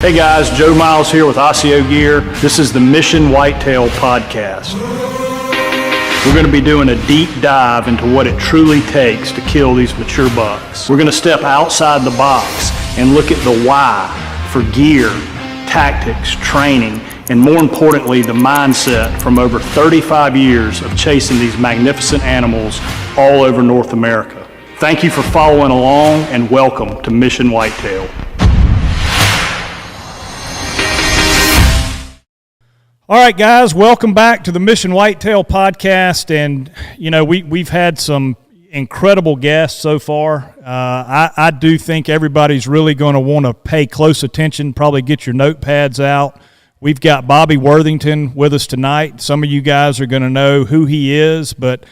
Hey guys, Joe Miles here with Osseo Gear. This is the Mission Whitetail podcast. We're going to be doing a deep dive into what it truly takes to kill these mature bucks. We're going to step outside the box and look at the why for gear, tactics, training, and more importantly, the mindset from over 35 years of chasing these magnificent animals all over North America. Thank you for following along and welcome to Mission Whitetail. All right, guys, welcome back to the Mission Whitetail podcast. And, you know, we've had some incredible guests so far. I do think everybody's really going to want to pay close attention, probably get your notepads out. We've got Bobby Worthington with us tonight. Some of you guys are going to know who he is, but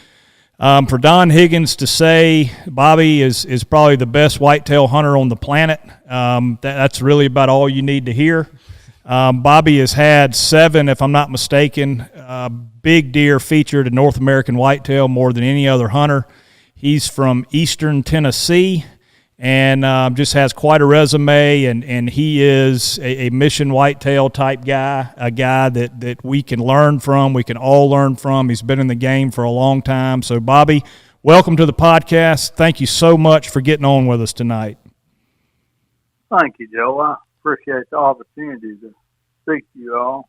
for Don Higgins to say Bobby is probably the best whitetail hunter on the planet, that's really about all you need to hear. Bobby has had 7, if I'm not mistaken, big deer featured in North American Whitetail, more than any other hunter. He's from Eastern Tennessee and just has quite a resume, and he is a Mission Whitetail type guy, a guy that we can learn from, we can all learn from. He's been in the game for a long time. So, Bobby, welcome to the podcast. Thank you so much for getting on with us tonight. Thank you, Joe. Appreciate the opportunity to speak to you all.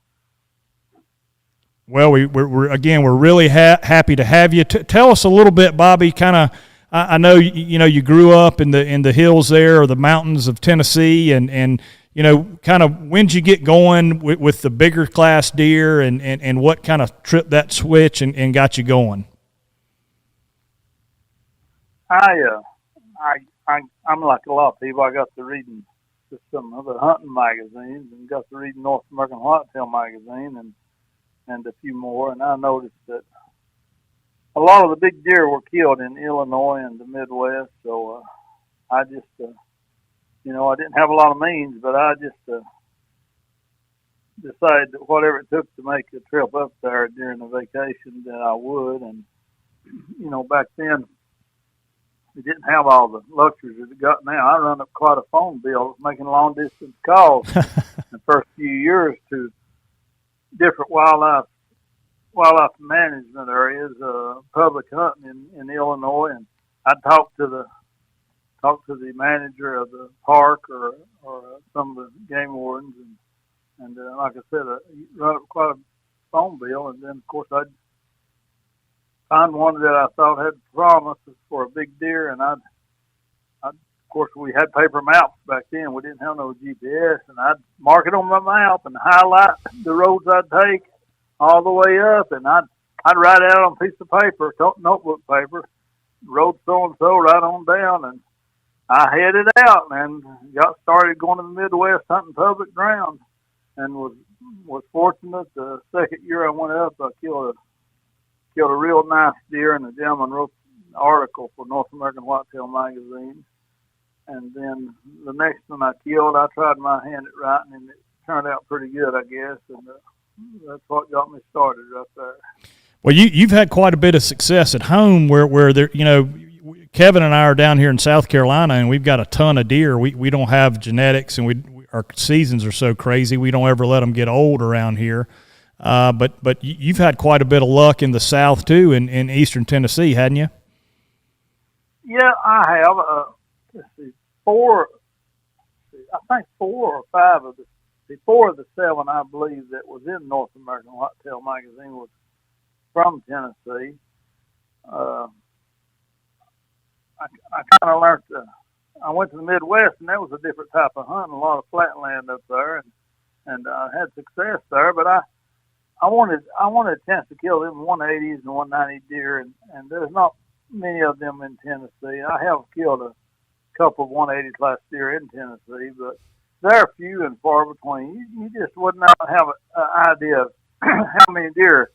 Well, we're really happy to have you. Tell us a little bit, Bobby. Kind of, I know you grew up in the hills there or the mountains of Tennessee, and you know, kind of when'd you get going with the bigger class deer, and what kind of tripped that switch and got you going? I'm like a lot of people. I got to reading just some other hunting magazines and got to read North American Whitetail magazine and a few more, and I noticed that a lot of the big deer were killed in Illinois and the Midwest. So I just, I didn't have a lot of means, but I just decided that whatever it took to make a trip up there during the vacation, that I would. And back then, we didn't have all the luxuries that we got now. I run up quite a phone bill making long distance calls the first few years to different wildlife management areas, public hunting in Illinois, and I'd talk to the manager of the park or some of the game wardens, and like I said, run up quite a phone bill, and then of course I'd find one that I thought had promises for a big deer, and of course, we had paper maps back then. We didn't have no GPS, and I'd mark it on my map and highlight the roads I'd take all the way up, and I'd write it out on a piece of paper, notebook paper, road so-and-so right on down, and I headed out and got started going to the Midwest hunting public ground, and was fortunate. The second year I went up, I killed a real nice deer, and the gentleman wrote an article for North American Whitetail magazine. And then the next one I killed, I tried my hand at writing, and it turned out pretty good, I guess. And that's what got me started right there. Well, you've had quite a bit of success at home where there, Kevin and I are down here in South Carolina, and we've got a ton of deer. We don't have genetics, and our seasons are so crazy, we don't ever let them get old around here. But you've had quite a bit of luck in the South too, in Eastern Tennessee, hadn't you? Yeah, I have. Let's see, 4 or 5 of the 4 of the 7, I believe, that was in North American Whitetail magazine was from Tennessee. I kind of learned. I went to the Midwest, and that was a different type of hunting, a lot of flatland up there, and I had success there. But I wanted a chance to kill them 180s and 190 deer, and there's not many of them in Tennessee. I have killed a couple of 180 class deer in Tennessee, but they're few and far between. You just would not have an idea of how many deer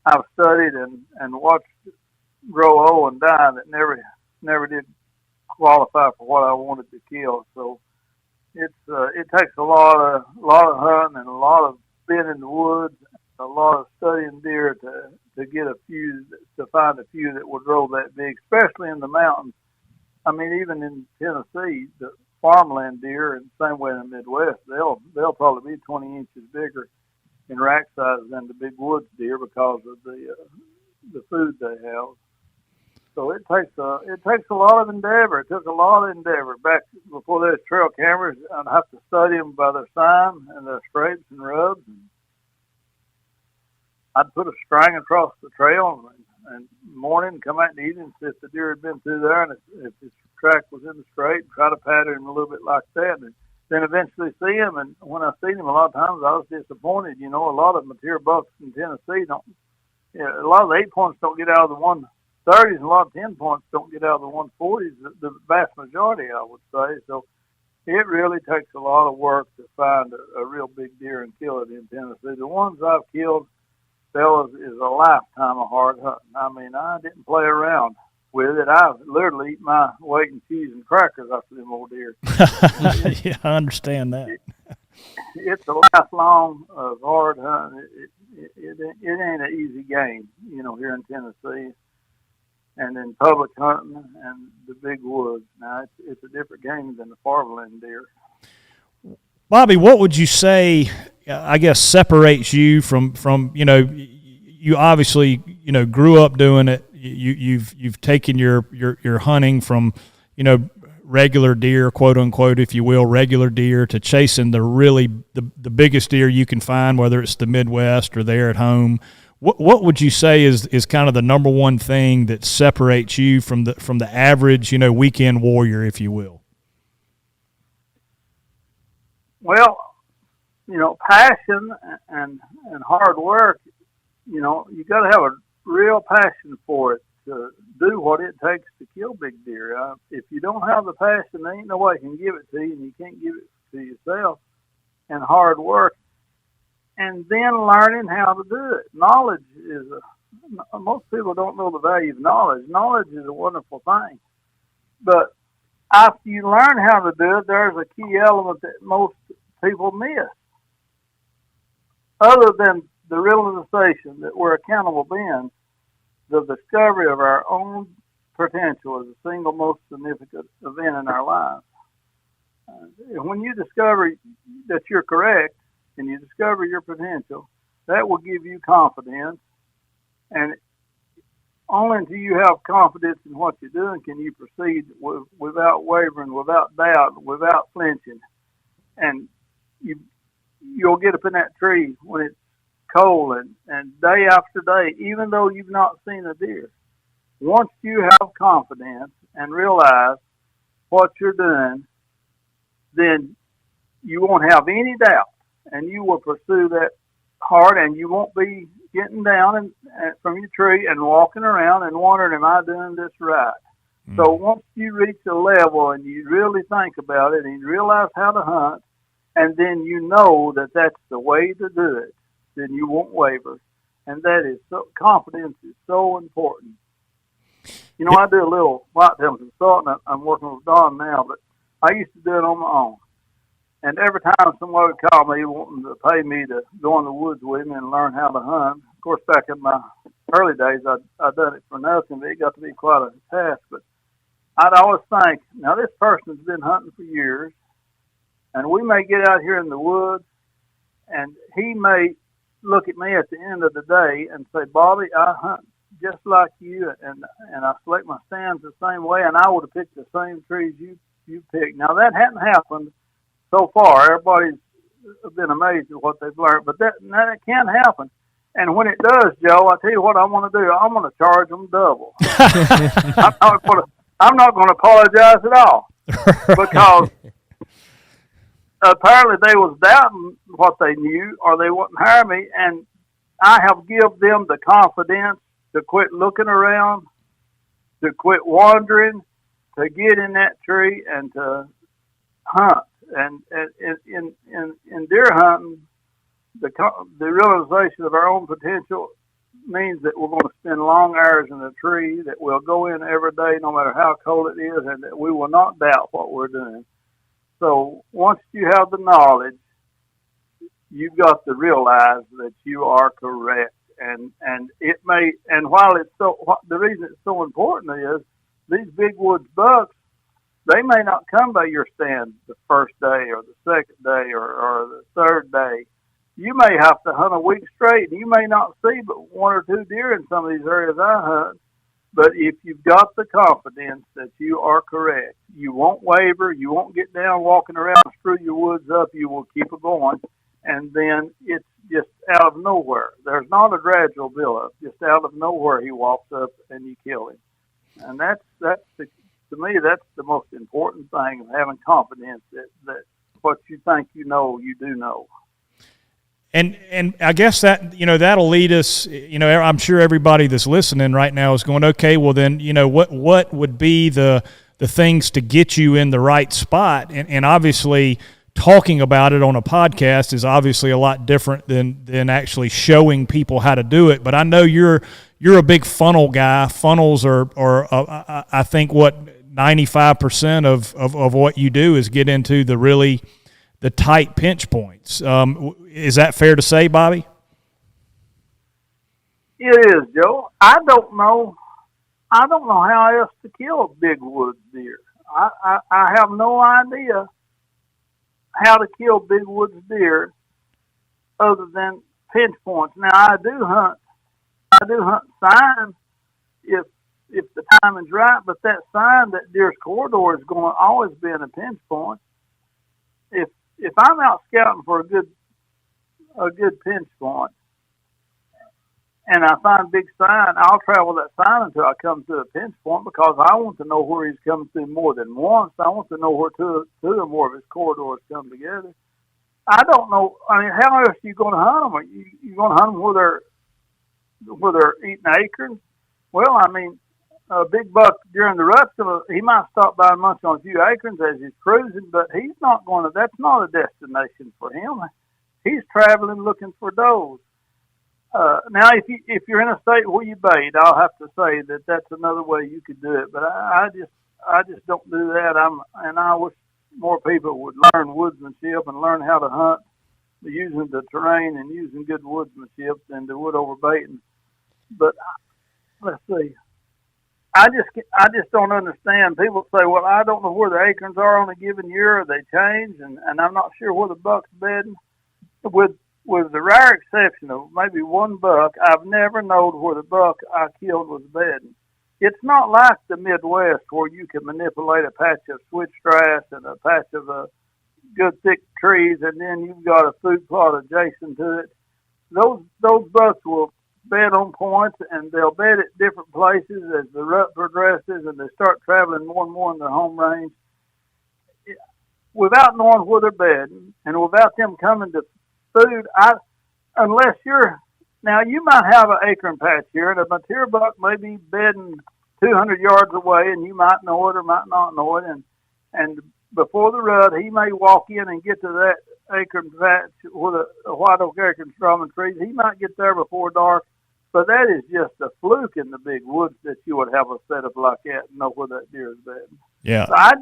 I've studied and watched grow old and die that never did qualify for what I wanted to kill. So it takes a lot of hunting and a lot of being in the woods, a lot of studying deer to get a few, to find a few that would grow that big, especially in the mountains. I mean, even in Tennessee, farmland deer, and same way in the Midwest, they'll probably be 20 inches bigger in rack size than the big woods deer because of the food they have. So it takes a lot of endeavor. It took a lot of endeavor back before there was trail cameras. I'd have to study them by their sign and their scrapes and rubs. And I'd put a string across the trail and morning, come out in the evening, see if the deer had been through there, and if his track was in the straight, try to pattern him a little bit like that, and then eventually see him. And when I seen him, a lot of times I was disappointed. You know, a lot of mature bucks in Tennessee don't. A lot of the 8 points don't get out of the 130s, and a lot of 10 points don't get out of the 140s. The vast majority, I would say. So it really takes a lot of work to find a real big deer and kill it in Tennessee. The ones I've killed, fellas, is a lifetime of hard hunting. I mean, I didn't play around with it. I literally eat my weight in cheese and crackers after them old deer. Yeah, I understand that. It's a lifelong of hard hunting. It ain't an easy game, you know, here in Tennessee and in public hunting and the big woods. Now, it's a different game than the farmland deer. Bobby, what would you say, I guess, separates you from you know, you obviously, you know, grew up doing it. You've taken your hunting from, you know, regular deer, quote unquote, if you will, regular deer, to chasing the biggest deer you can find, whether it's the Midwest or there at home. What would you say is kind of the number one thing that separates you from the average, you know, weekend warrior, if you will? Well, you know, passion and hard work. You know, you got to have a real passion for it to do what it takes to kill big deer. If you don't have the passion, there ain't nobody can give it to you, and you can't give it to yourself. And hard work, and then learning how to do it. Knowledge is most people don't know the value of knowledge. Knowledge is a wonderful thing, but after you learn how to do it, there's a key element that most people miss. Other than the realization that we're accountable beings, the discovery of our own potential is the single most significant event in our lives. When you discover that you're correct and you discover your potential, that will give you confidence. And only until you have confidence in what you're doing can you proceed without wavering, without doubt, without flinching. And you'll get up in that tree when it's cold and day after day, even though you've not seen a deer. Once you have confidence and realize what you're doing, then you won't have any doubt, and you will pursue that hard, and you won't be getting down and from your tree and walking around and wondering, am I doing this right? Mm-hmm. So once you reach a level and you really think about it and you realize how to hunt, and then you know that that's the way to do it, then you won't waver. And that is confidence is so important. You know, I do a little whitetail consulting. I'm working with Don now, but I used to do it on my own. And every time somebody would call me wanting to pay me to go in the woods with me and learn how to hunt, of course, back in my early days, I'd done it for nothing, but it got to be quite a task. But I'd always think, now this person's been hunting for years, and we may get out here in the woods, and he may look at me at the end of the day and say, Bobby, I hunt just like you, and I select my stands the same way, and I would have picked the same trees you picked. Now, that hadn't happened so far. Everybody's been amazed at what they've learned, but that can happen. And when it does, Joe, I tell you what I want to do. I'm going to charge them double. I'm not going to apologize at all, because apparently they was doubting what they knew, or they wouldn't hire me, and I have given them the confidence to quit looking around, to quit wandering, to get in that tree and to hunt. And in deer hunting, the realization of our own potential means that we're going to spend long hours in the tree, that we'll go in every day no matter how cold it is, and that we will not doubt what we're doing. So once you have the knowledge, you've got to realize that you are correct. And it may, and while it's the reason it's so important is these big woods bucks, They may not come by your stand the first day or the second day or the third day. You may have to hunt a week straight, and you may not see but one or two deer in some of these areas I hunt. But if you've got the confidence that you are correct, you won't waver, you won't get down walking around and screw your woods up, you will keep it going, and then it's just out of nowhere. There's not a gradual build-up. Just out of nowhere he walks up and you kill him. And to me, that's the most important thing, of having confidence that what you think you know, you do know. And I guess that, that'll lead us, I'm sure everybody that's listening right now is going, okay, well then, what would be the things to get you in the right spot? And obviously talking about it on a podcast is obviously a lot different than actually showing people how to do it. But I know you're a big funnel guy. Funnels are I think 95% of what you do is get into the tight pinch points. Is that fair to say, Bobby? It is, Joe. I don't know how else to kill a big woods deer. I have no idea how to kill big woods deer other than pinch points. Now I do hunt sign if the timing's right, but that sign, that deer's corridor, is going to always be in a pinch point. If I'm out scouting for a good pinch point and I find big sign, I'll travel that sign until I come to a pinch point, because I want to know where he's coming through more than once. I want to know where two or more of his corridors come together. I don't know. I mean, how else are you going to hunt them? Are you going to hunt them where they're eating acorns? Well, I mean, a big buck during the rut's he might stop by and munch on a few acorns as he's cruising, but he's not going to. That's not a destination for him. He's traveling looking for does. Now, if you're in a state where you bait, I'll have to say that that's another way you could do it. But I just don't do that. I wish more people would learn woodsmanship and learn how to hunt using the terrain and using good woodsmanship than they would over baiting. But let's see. I just don't understand. People say, well, I don't know where the acorns are on a given year, or they change, and I'm not sure where the buck's bedding. With the rare exception of maybe one buck, I've never known where the buck I killed was bedding. It's not like the Midwest where you can manipulate a patch of switchgrass and a patch of good thick trees, and then you've got a food plot adjacent to it. Those bucks will bed on points, and they'll bed at different places as the rut progresses and they start traveling more and more in their home range. Without knowing where they're bedding and without them coming to food, unless now you might have an acorn patch here, and a mature buck may be bedding 200 yards away, and you might know it or might not know it, and before the rut, he may walk in and get to that acorn patch with a white oak acorn strawman trees. He might get there before dark, but that is just a fluke in the big woods that you would have a setup like that and know where that deer is bedding. Yeah. So I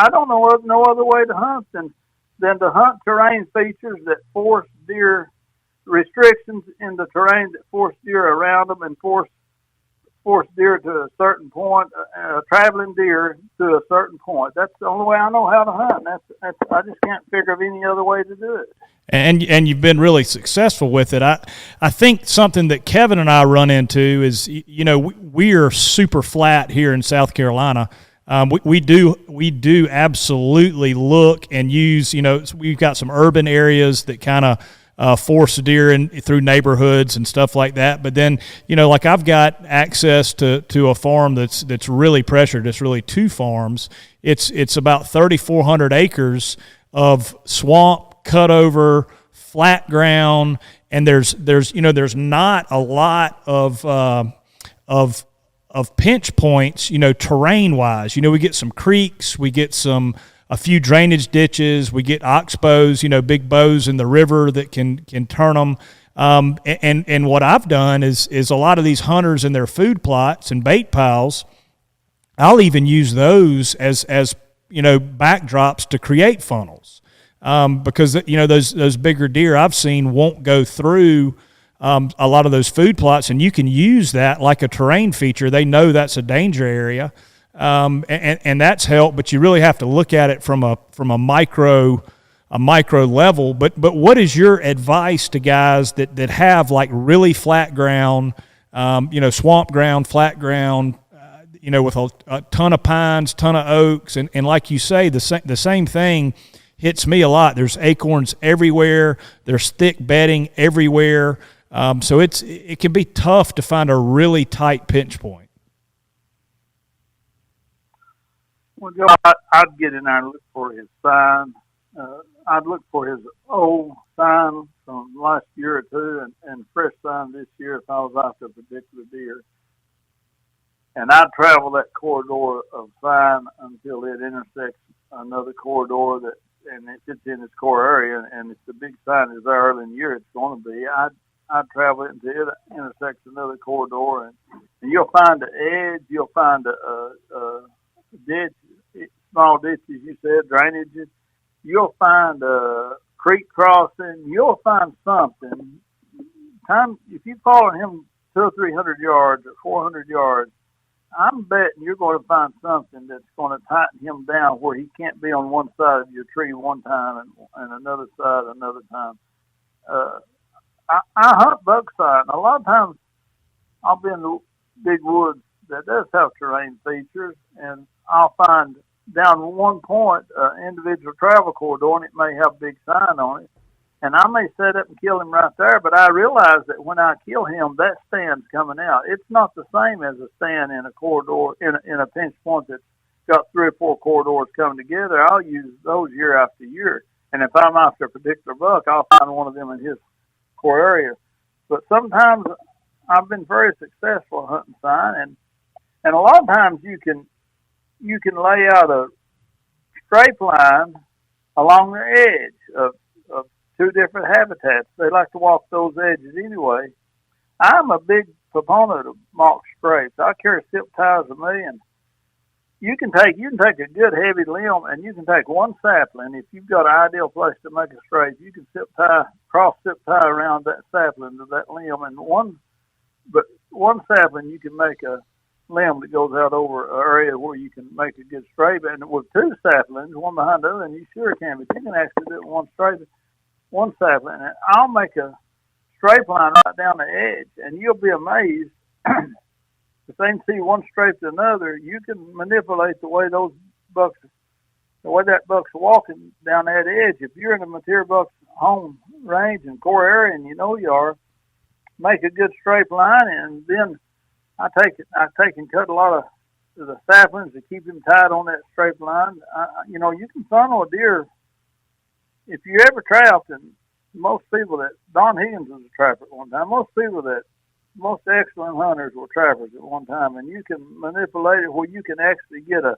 don't know no other way to hunt than to hunt terrain features that force deer, restrictions in the terrain that force deer around them and force deer to a certain point, traveling deer to a certain point. That's the only way I know how to hunt. I just can't figure of any other way to do it. And you've been really successful with it. I think something that Kevin and I run into is, we are super flat here in South Carolina. We do absolutely look and use, we've got some urban areas that kind of force deer in through neighborhoods and stuff like that. But then, like I've got access to a farm that's really pressured. It's really two farms. It's about 3,400 acres of swamp, cut over, flat ground, and there's not a lot of pinch points, terrain wise. We get some creeks, we get a few drainage ditches, we get oxbows, big bows in the river that can turn them. And what I've done is a lot of these hunters in their food plots and bait piles, I'll even use those as backdrops to create funnels. Because those bigger deer I've seen won't go through a lot of those food plots, and you can use that like a terrain feature. They know that's a danger area, and that's helped. But you really have to look at it from a micro level. But what is your advice to guys that have like really flat ground, swamp ground, flat ground, with a ton of pines, ton of oaks, and like you say, the same thing hits me a lot. There's acorns everywhere. There's thick bedding everywhere. So it can be tough to find a really tight pinch point. Well, Joe, I'd get in there and look for his sign. I'd look for his old sign from last year or two and fresh sign this year if I was after a particular deer. And I'd travel that corridor of sign until it intersects another corridor and it fits in its core area. And if the big sign is there early in the year, it's going to be. I'd travel it until it intersects another corridor, and you'll find the edge. You'll find a ditch, small ditches. You said drainages. You'll find a creek crossing. You'll find something. If you follow him 200 or 300 yards or 400 yards, I'm betting you're going to find something that's going to tighten him down where he can't be on one side of your tree one time and another side another time. I hunt buck sign. A lot of times I'll be in the big woods that does have terrain features, and I'll find down one point individual travel corridor, and it may have a big sign on it. And I may set up and kill him right there, but I realize that when I kill him, that stand's coming out. It's not the same as a stand in a corridor, in a pinch point that's got 3 or 4 corridors coming together. I'll use those year after year. And if I'm after a particular buck, I'll find one of them in his core area. But sometimes I've been very successful hunting sign, and a lot of times you can lay out a scrape line along the edge of 2 different habitats. They like to walk those edges anyway. I'm a big proponent of mock scrapes. I carry zip ties of me, and you can take a good heavy limb, and you can take one sapling. If you've got an ideal place to make a scrape, you can cross zip tie around that sapling to that limb, and one sapling you can make a limb that goes out over an area where you can make a good scrape. And with 2 saplings, one behind the other, and you sure can, but you can actually do it in one sapling. And I'll make a scrape line right down the edge, and you'll be amazed. The same see one scrape to another, you can manipulate the way that buck's walking down that edge. If you're in the material buck's home range and core area, and you know you are, make a good straight line, and then I take and cut a lot of the saplings to keep him tied on that straight line. You can funnel a deer. If you ever trapped, and most people Don Higgins was a trapper at one time, most excellent hunters were trappers at one time, and you can manipulate it where you can actually get a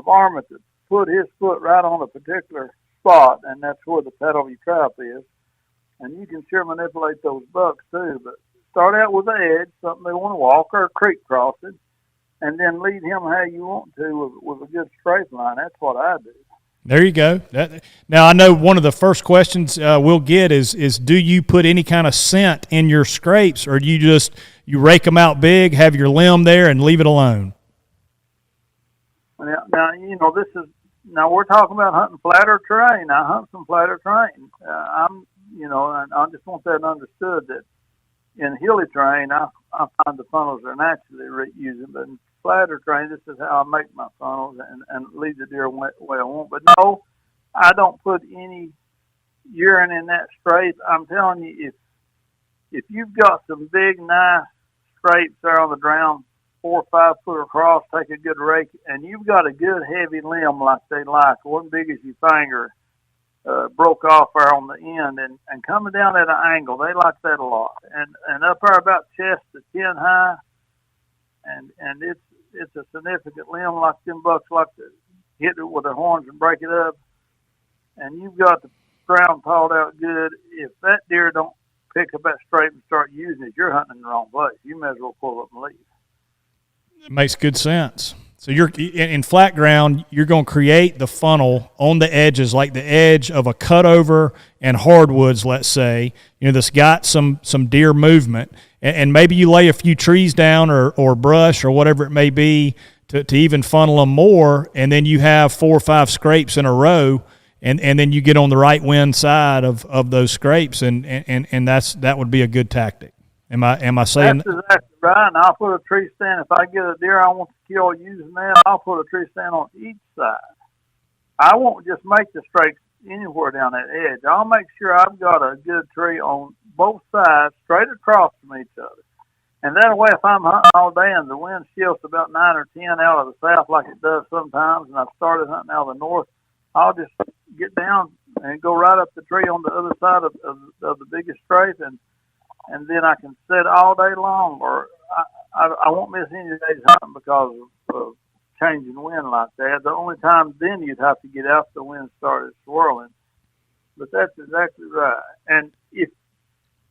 varmint to put his foot right on a particular spot, and that's where the pedal of your trap is. And you can sure manipulate those bucks too, but start out with the edge, something they want to walk, or a creek crossing, and then lead him how you want to with a good straight line. That's what I do. There you go. Now, I know one of the first questions we'll get is do you put any kind of scent in your scrapes, or do you rake them out big, have your limb there, and leave it alone? Now we're talking about hunting flatter terrain. I hunt some flatter terrain. And I just want that understood that in hilly terrain, I find the funnels are naturally using, but in flatter terrain, this is how I make my funnels and lead the deer the way I want. But no, I don't put any urine in that scrape. I'm telling you, if you've got some big, nice scrapes there on the ground, 4 or 5 foot across, take a good rake, and you've got a good heavy limb like they like, one big as your finger, broke off there on the end, and coming down at an angle, they like that a lot. And up there about chest to chin high, and it's a significant limb, like them bucks like to hit it with their horns and break it up. And you've got the ground pawed out good. If that deer don't pick up that scrape and start using it, you're hunting in the wrong place. You may as well pull up and leave. It makes good sense. So you're in flat ground, you're going to create the funnel on the edges, like the edge of a cutover and hardwoods, let's say, that's got some deer movement, and maybe you lay a few trees down or brush or whatever it may be to even funnel them more, and then you have 4 or 5 scrapes in a row, and then you get on the right wind side of those scrapes, and that would be a good tactic. Am I saying that's exactly right? And I'll put a tree stand if I get a deer I want to kill using that. I'll put a tree stand on each side. I won't just make the scrapes anywhere down that edge. I'll make sure I've got a good tree on both sides, straight across from each other. And that way, if I'm hunting all day and the wind shifts about 9 or 10 out of the south like it does sometimes, and I've started hunting out of the north, I'll just get down and go right up the tree on the other side of the biggest scrape, and then I can sit all day long, or I won't miss any days hunting because of changing wind like that. The only time then you'd have to get out if the wind started swirling. But that's exactly right. And if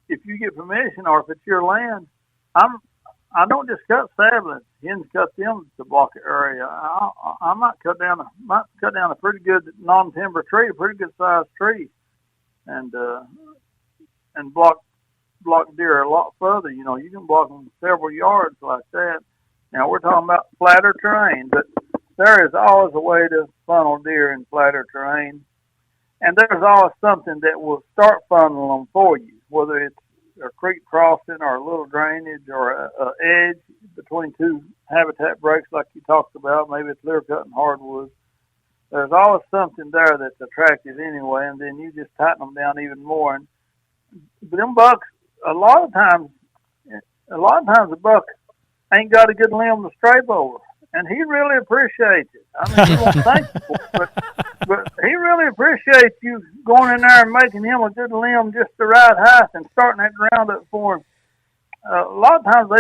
you get permission, or if it's your land, I don't just cut saplings. Hens cut them to block the area. I might cut down a pretty good non-timber tree, a pretty good sized tree, and block deer a lot further. You know, you can block them several yards like that. Now we're talking about flatter terrain, but there is always a way to funnel deer in flatter terrain, and there's always something that will start funneling them for you, whether it's a creek crossing or a little drainage or a edge between 2 habitat breaks like you talked about. Maybe it's clear cutting hardwoods. There's always something there that's attractive anyway, and then you just tighten them down even more. And them bucks, a lot of times the buck ain't got a good limb to scrape over, and he really appreciates it. I mean, he won't thank you for it, but he really appreciates you going in there and making him a good limb just the right height and starting that ground up for him. A lot of times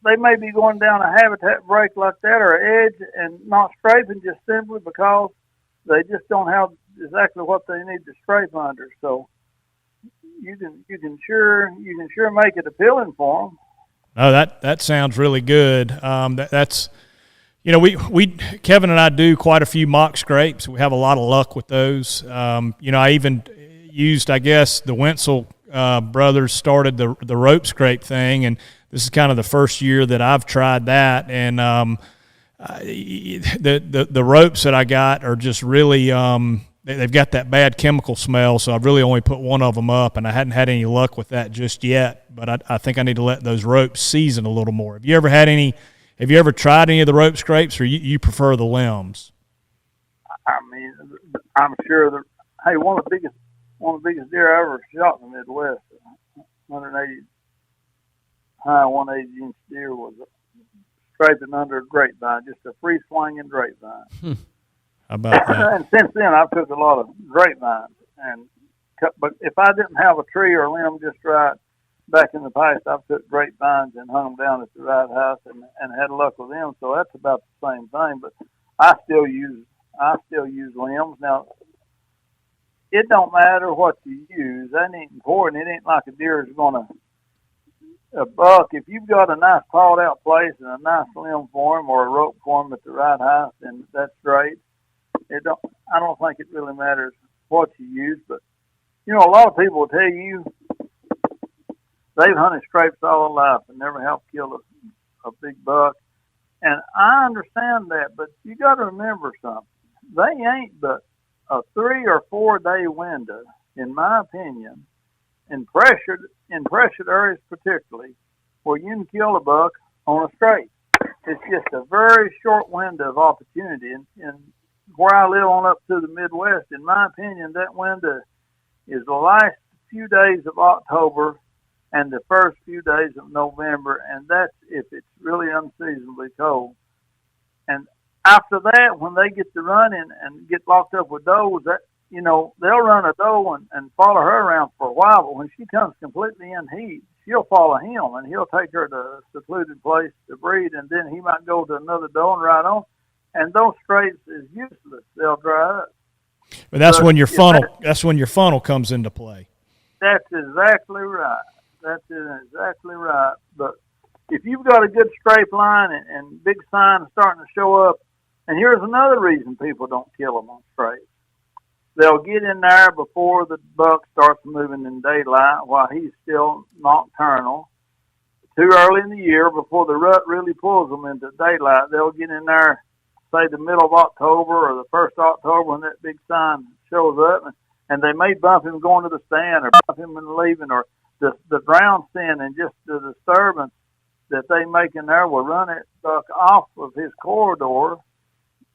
they may be going down a habitat break like that or an edge and not scraping just simply because they just don't have exactly what they need to scrape under. So you can sure make it appealing for them. Oh, that sounds really good. That's, you know, we Kevin and I do quite a few mock scrapes. We have a lot of luck with those. You know, I even used, I guess, the Wenzel brothers started the rope scrape thing, and this is kind of the first year that I've tried that. And the ropes that I got are just really they've got that bad chemical smell, so I've really only put one of them up, and I hadn't had any luck with that just yet. But I think I need to let those ropes season a little more. Have you ever tried any of the rope scrapes, or you prefer the limbs? I mean, I'm sure that, hey, one of the biggest deer I ever shot in the Midwest, 180 high, 180 inch deer, was scraping under a grapevine, just a free swinging grapevine. How about that? And since then, I've took a lot of grapevines, but if I didn't have a tree or limb just right back in the past, I've took grapevines and hung them down at the right height and had luck with them. So that's about the same thing. But I still use limbs. Now, it don't matter what you use. That ain't important. It ain't like a deer is a buck. If you've got a nice pawed out place and a nice limb for him or a rope for him at the right height, then that's great. I don't think it really matters what you use. But you know, a lot of people will tell you they've hunted scrapes all their life and never helped kill a big buck. And I understand that, but you got to remember something. They ain't but a 3 or 4 day window, in my opinion, in pressured areas particularly, where you can kill a buck on a scrape. It's just a very short window of opportunity. And where I live on up to the Midwest, in my opinion, that window is the last few days of October and the first few days of November, and that's if it's really unseasonably cold. And after that, when they get to running and get locked up with does, that, you know, they'll run a doe and follow her around for a while, but when she comes completely in heat, she'll follow him, and he'll take her to a secluded place to breed, and then he might go to another doe and ride on, and those scrapes is useless. They'll dry up. But that's when your funnel comes into play. That's exactly right. That's exactly right. But if you've got a good scrape line and big signs starting to show up, and here's another reason people don't kill them on scrapes. They'll get in there before the buck starts moving in daylight while he's still nocturnal. too early in the year before the rut really pulls them into daylight. They'll get in there, say the middle of October or the 1st of October when that big sign shows up, and they may bump him going to the stand or bump him and leaving, or the ground stand and just the disturbance that they make in there will run it buck off of his corridor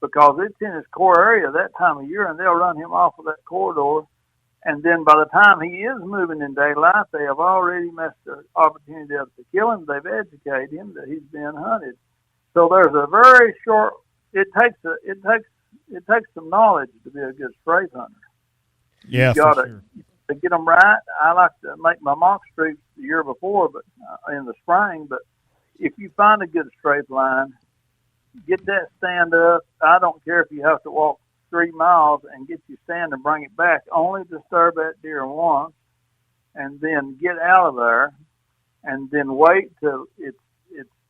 because it's in his core area that time of year, and they'll run him off of that corridor. And then by the time he is moving in daylight, they have already missed the opportunity to kill him. They've educated him that he's being hunted. So there's a very short. It takes some knowledge to be a good strafe hunter. Yeah, you gotta, for sure. To get them right. I like to make my mock streaks the year before, but in the spring. But if you find a good strafe line, get that stand up. I don't care if you have to walk 3 miles and get you stand and bring it back. Only disturb that deer once, and then get out of there, and then wait till it's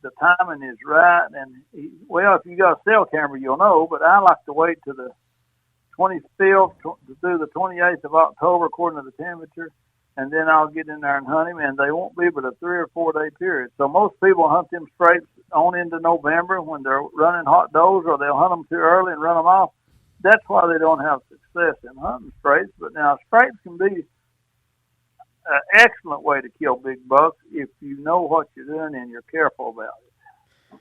the timing is right. And well, if you got a cell camera, you'll know. But I like to wait till the 25th to do the 28th of October according to the temperature, and then I'll get in there and hunt him. And they won't be but a 3 or 4 day period. So most people hunt them straights on into November when they're running hot does, or they'll hunt them too early and run them off. That's why they don't have success in hunting straights. But now straights can be an excellent way to kill big bucks if you know what you're doing and you're careful about it.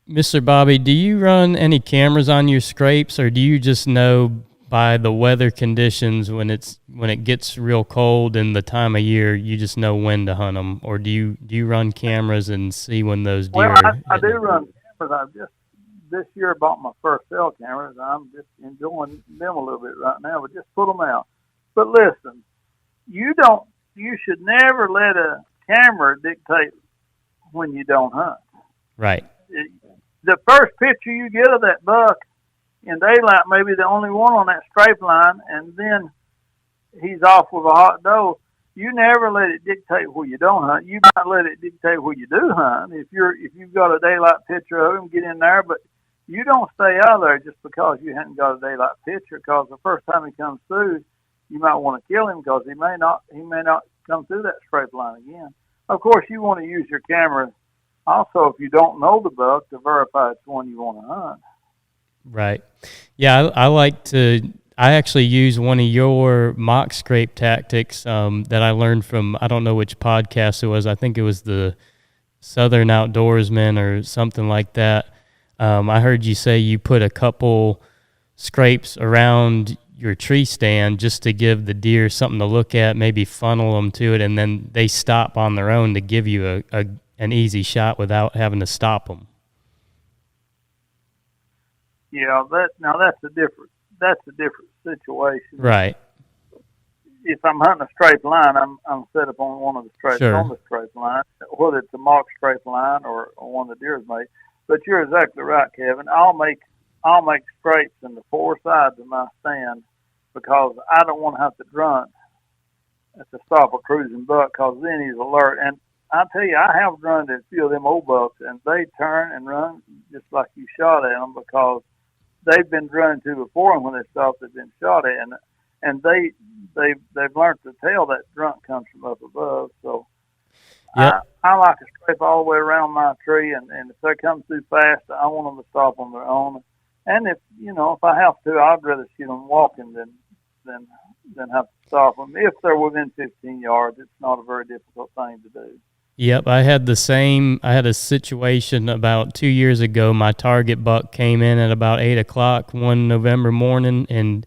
Mr. Bobby, do you run any cameras on your scrapes, or do you just know by the weather conditions when it gets real cold and the time of year, you just know when to hunt them? Or do you run cameras and see when those deer? Well, I do run cameras. I've just this year bought my first cell cameras. I'm just enjoying them a little bit right now, but just put them out. But listen, you should never let a camera dictate when you don't hunt. Right. The first picture you get of that buck in daylight may be the only one on that strafe line, and then he's off with a hot doe. You never let it dictate where you don't hunt. You might let it dictate where you do hunt. If you've got a daylight picture of him, get in there, but you don't stay out of there just because you haven't got a daylight picture, because the first time he comes through, you might want to kill him because he may not come through that strafe line again. Of course, you want to use your camera also if you don't know the buck to verify it's one you want to hunt. Right. Yeah, I actually use one of your mock scrape tactics that I learned from, I don't know which podcast it was. I think it was the Southern Outdoorsman or something like that. I heard you say you put a couple scrapes around your tree stand just to give the deer something to look at, maybe funnel them to it, and then they stop on their own to give you an easy shot without having to stop them. Yeah, that's a different situation. Right. If I'm hunting a straight line, I'm set up on one of the straights on the straight line, whether it's a mock straight line or one of the deer's made. But you're exactly right, Kevin. I'll make scrapes in the 4 sides of my stand because I don't want to have to grunt to stop a cruising buck, because then he's alert. And I tell you, I have grunted a few of them old bucks, and they turn and run just like you shot at them because they've been grunted to before, and when they stop, they've been shot at, and they've learned to tell that grunt comes from up above. So yep. I like to scrape all the way around my tree, and if they come through fast, I want them to stop on their own. And if I have to, I'd rather shoot them walking than have to stop them. If they're within 15 yards, it's not a very difficult thing to do. Yep, I had a situation about 2 years ago. My target buck came in at about 8 o'clock one November morning, and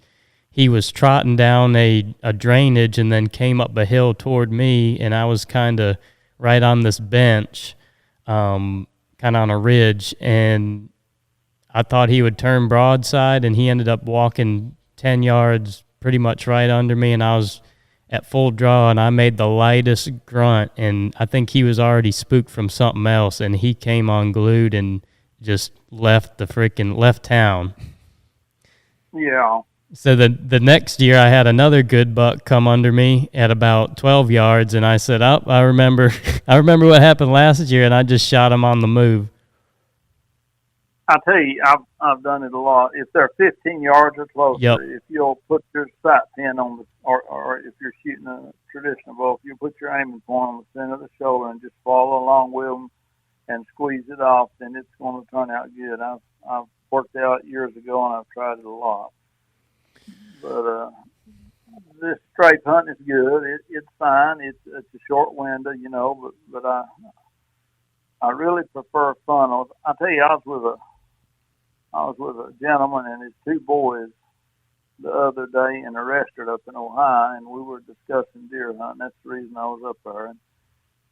he was trotting down a drainage and then came up a hill toward me, and I was kind of right on this bench, kind of on a ridge, and I thought he would turn broadside, and he ended up walking 10 yards pretty much right under me, and I was at full draw, and I made the lightest grunt, and I think he was already spooked from something else, and he came unglued and just left town. Yeah. So the next year I had another good buck come under me at about 12 yards, and I said, I remember what happened last year, and I just shot him on the move. I tell you, I've done it a lot. If they're 15 yards or closer, yep. If you'll put your sight pin on or if you're shooting a traditional bow, if you put your aiming point on the center of the shoulder and just follow along with them and squeeze it off, then it's going to turn out good. I've worked out years ago, and I've tried it a lot. But this strafe hunting is good. It's fine. It's a short window, but I really prefer funnels. I tell you, I was with a gentleman and his two boys the other day in a restaurant up in Ohio, and we were discussing deer hunting. That's the reason I was up there.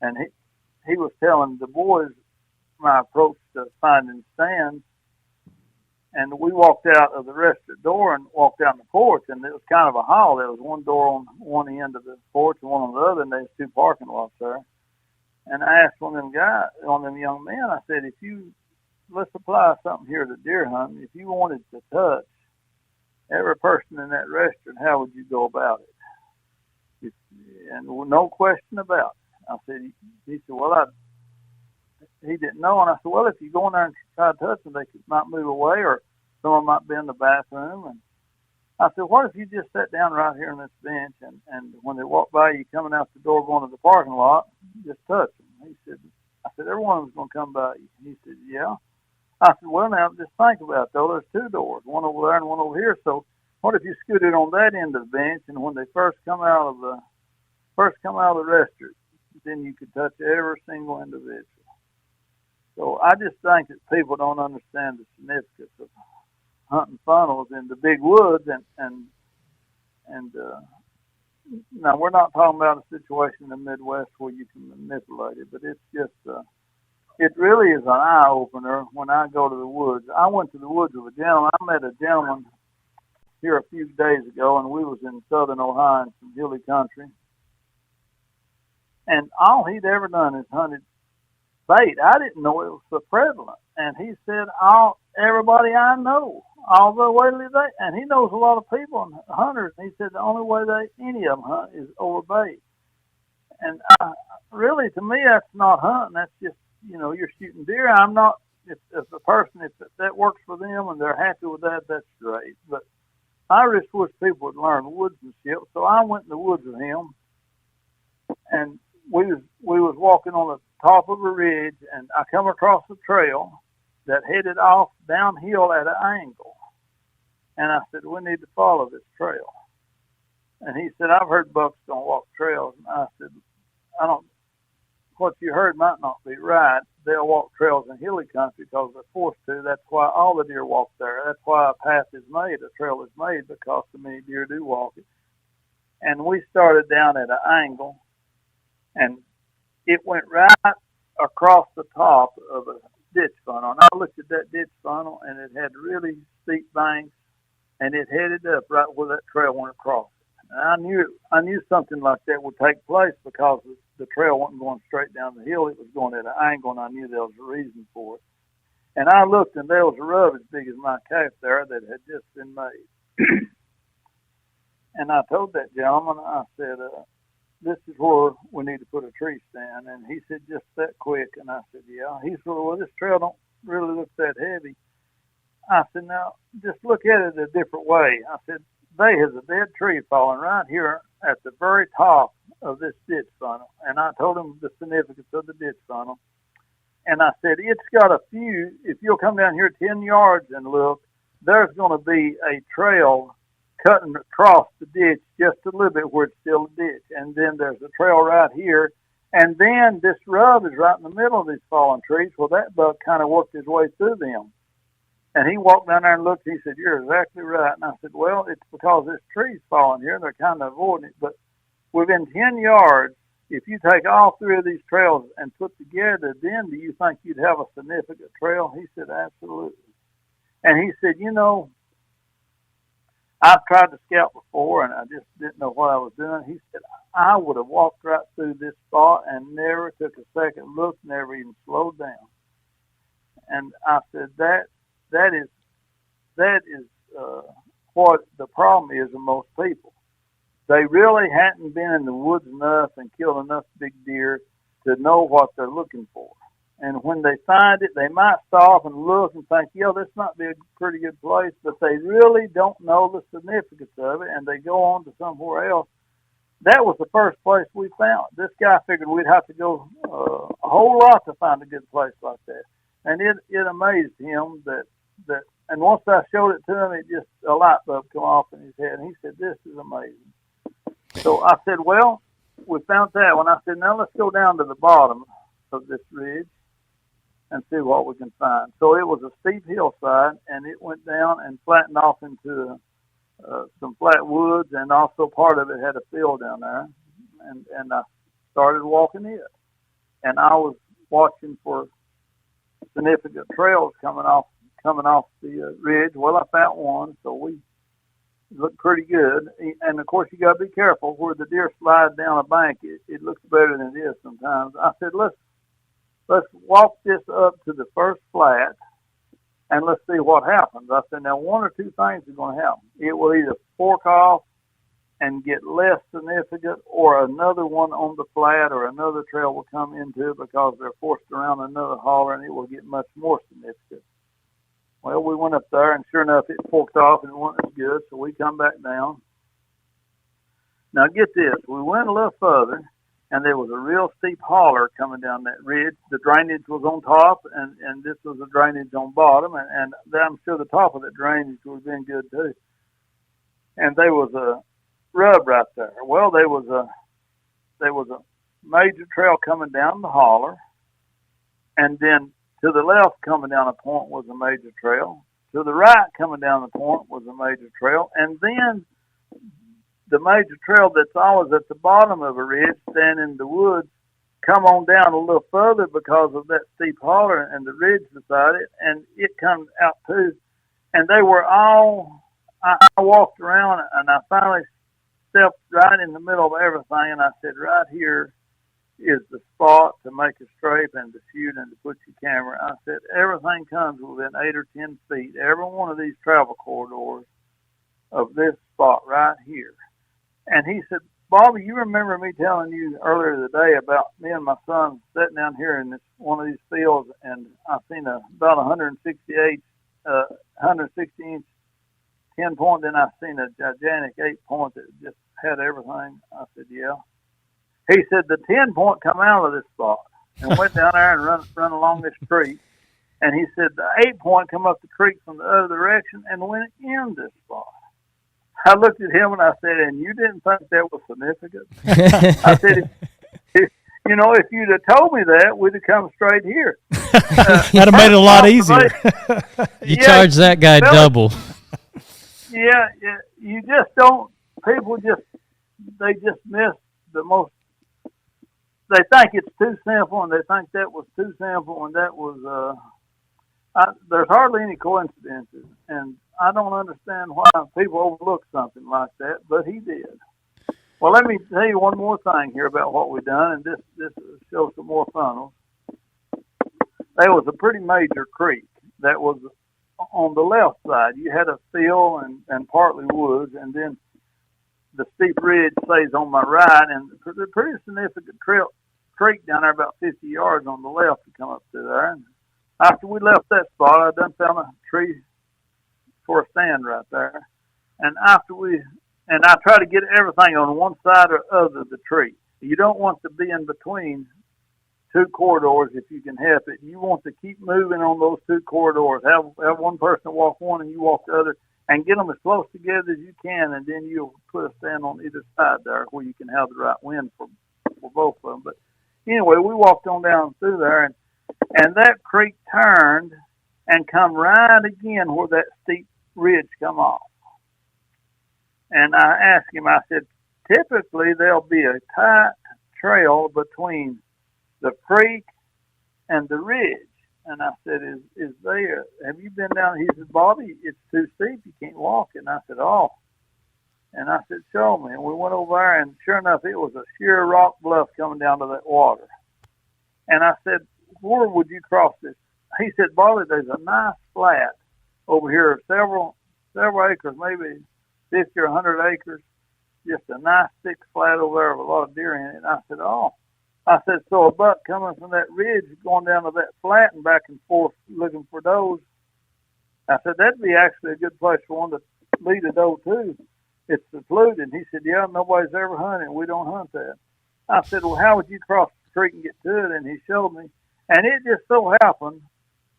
And he was telling the boys my approach to finding stands. And we walked out of the restaurant door and walked out on the porch, and it was kind of a hall. There was one door on one end of the porch and one on the other, and there was two parking lots there. And I asked one of them young men, I said, let's apply something here to deer hunting. If you wanted to touch every person in that restaurant, how would you go about it? And no question about it. I said, he said, well, he didn't know. And I said, well, if you go in there and try to touch them, they might move away, or someone might be in the bathroom. And I said, what if you just sat down right here on this bench, and when they walk by you coming out the door going to the parking lot, just touch them? I said, every one of them's going to come by you. He said, yeah. I said, well, now, just think about it, though. There's two doors, one over there and one over here. So what if you scooted on that end of the bench, and when they first come out of the restaurant, then you could touch every single individual? So I just think that people don't understand the significance of hunting funnels in the big woods, and now we're not talking about a situation in the Midwest where you can manipulate it, but it's just it really is an eye opener when I go to the woods. I went to the woods with a gentleman. I met a gentleman here a few days ago, and we was in southern Ohio in some hilly country, and all he'd ever done is hunted bait. I didn't know it was so prevalent. And he said, everybody I know, all the way to that, and he knows a lot of people and hunters, and he said the only way any of them hunt is over bait. And really, to me, that's not hunting. That's just, you're shooting deer. I'm not, if the person, if that works for them and they're happy with that, that's great. But I just wish people would learn woodsmanship. So I went in the woods with him, and we was walking on the top of a ridge, and I come across a trail that headed off downhill at an angle. And I said, we need to follow this trail. And he said, I've heard bucks don't walk trails. And I said, what you heard might not be right. They'll walk trails in hilly country because they're forced to. That's why all the deer walk there. That's why a path is made, a trail is made, because so many deer do walk it. And we started down at an angle, and it went right across the top of a ditch funnel. And I looked at that ditch funnel, and it had really steep banks, and it headed up right where that trail went across. And I knew something like that would take place because the trail wasn't going straight down the hill. It was going at an angle, and I knew there was a reason for it. And I looked, and there was a rub as big as my calf there that had just been made. And I told that gentleman, I said, this is where we need to put a tree stand. And he said, just that quick. And I said, yeah. He said, well, this trail don't really look that heavy. I said, now, just look at it a different way. I said, there is a dead tree falling right here at the very top of this ditch funnel. And I told him the significance of the ditch funnel. And I said, it's got a few, if you'll come down here 10 yards and look, there's going to be a trail cutting across the ditch just a little bit where it's still a ditch. And then there's a trail right here. And then this rub is right in the middle of these fallen trees. Well, that buck kind of worked his way through them. And he walked down there and looked. He said, you're exactly right. And I said, well, it's because this tree's falling here. They're kind of avoiding it. But within 10 yards, if you take all three of these trails and put together, then do you think you'd have a significant trail? He said, absolutely. And he said, I've tried to scout before, and I just didn't know what I was doing. He said, I would have walked right through this spot and never took a second look, never even slowed down. And I said, that is what the problem is with most people. They really hadn't been in the woods enough and killed enough big deer to know what they're looking for. And when they find it, they might stop and look and think, yeah, this might be a pretty good place, but they really don't know the significance of it, and they go on to somewhere else. That was the first place we found. This guy figured we'd have to go a whole lot to find a good place like that. And it amazed him that, and once I showed it to him, it just, a light bulb come off in his head, and he said, this is amazing. So I said, well, we found that one. I said, now let's go down to the bottom of this ridge and see what we can find. So it was a steep hillside, and it went down and flattened off into some flat woods, and also part of it had a field down there. And I started walking it. And I was watching for significant trails coming off the ridge. Well, I found one, so we looked pretty good. And of course, you got to be careful where the deer slide down a bank. It looks better than it is sometimes. I said, let's walk this up to the first flat, and let's see what happens. I said, now one or two things are going to happen. It will either fork off and get less significant, or another one on the flat or another trail will come into it because they're forced around another holler, and it will get much more significant. Well, we went up there, and sure enough, it forked off and it wasn't as good, so we come back down. Now get this, we went a little further, and there was a real steep holler coming down that ridge. The drainage was on top, and this was a drainage on bottom, and I'm sure the top of the drainage would have been good too. And there was a rub right there. Well, there was a major trail coming down the holler, and then to the left coming down a point was a major trail. To the right coming down the point was a major trail, and then the major trail that's always at the bottom of a ridge, stand in the woods, come on down a little further because of that steep holler and the ridge beside it, and it comes out too. And they were all, I walked around, and I finally stepped right in the middle of everything, and I said, right here is the spot to make a strafe and to shoot and to put your camera. I said, everything comes within 8 or 10 feet, every one of these travel corridors of this spot right here. And he said, Bobby, you remember me telling you earlier today about me and my son sitting down here in one of these fields, and I seen about 160 inch 10 point, then I seen a gigantic 8 point that just had everything. I said, yeah. He said the 10 point come out of this spot and went down there and run along this creek. And he said the 8 point come up the creek from the other direction and went in this spot. I looked at him and I said, and you didn't think that was significant? I said, if you'd have told me that, we'd have come straight here. That'd have made it a lot easier. You charge that guy double. Yeah, you just don't, people they just miss the most, they think it's too simple, and they think that was too simple, and that was, there's hardly any coincidences, and I don't understand why people overlook something like that, but he did. Well, let me tell you one more thing here about what we've done, and this shows some more funnels. There was a pretty major creek that was on the left side. You had a field and partly woods, and then the steep ridge stays on my right, and a pretty significant creek down there about 50 yards on the left to come up through there. And after we left that spot, I done found a tree for a stand right there. And I try to get everything on one side or other of the tree. You don't want to be in between two corridors if you can help it. You want to keep moving on those two corridors. Have one person walk one and you walk the other, and get them as close together as you can, and then you'll put a stand on either side there where you can have the right wind for both of them. But anyway, we walked on down through there, and that creek turned and come right again where that steep ridge come off. And I asked him, I said, typically there'll be a tight trail between the creek and the ridge. And I said, is there, have you been down? He said, Bobby, it's too steep, you can't walk it. And I said, oh. And I said, show me. And we went over there, and sure enough, it was a sheer rock bluff coming down to that water. And I said, where would you cross this? He said, Bobby, there's a nice flat over here, several acres, maybe 50 or 100 acres, just a nice thick flat over there with a lot of deer in it. And I said, oh. I said, so a buck coming from that ridge going down to that flat and back and forth looking for does. I said, that'd be actually a good place for one to lead a doe too. It's secluded. He said, yeah, nobody's ever hunted. We don't hunt that. I said, well, how would you cross the creek and get to it? And he showed me. And it just so happened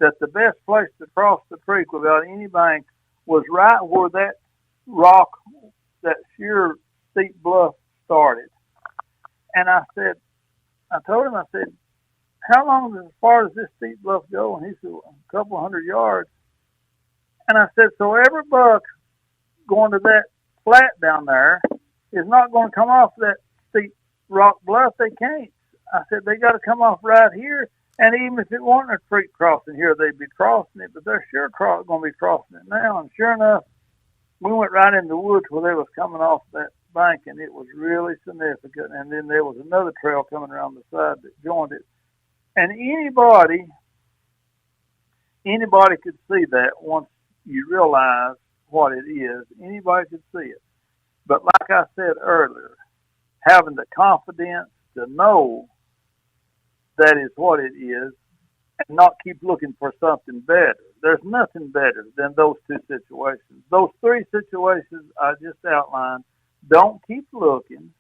that the best place to cross the creek without any bank was right where that rock, that sheer steep bluff started. And I told him, I said, how long as far as this steep bluff go? And he said, a couple hundred yards. And I said, so every buck going to that flat down there is not going to come off that steep rock bluff. They can't. I said, they got to come off right here. And even if it wasn't a creek crossing here, they'd be crossing it, but they're sure going to be crossing it now. And sure enough, we went right in the woods where they was coming off that bank, and it was really significant. And then there was another trail coming around the side that joined it. And anybody could see that once you realize what it is. Anybody could see it. But like I said earlier, having the confidence to know that is what it is and not keep looking for something better. There's nothing better than those two situations. Those three situations I just outlined, don't keep looking.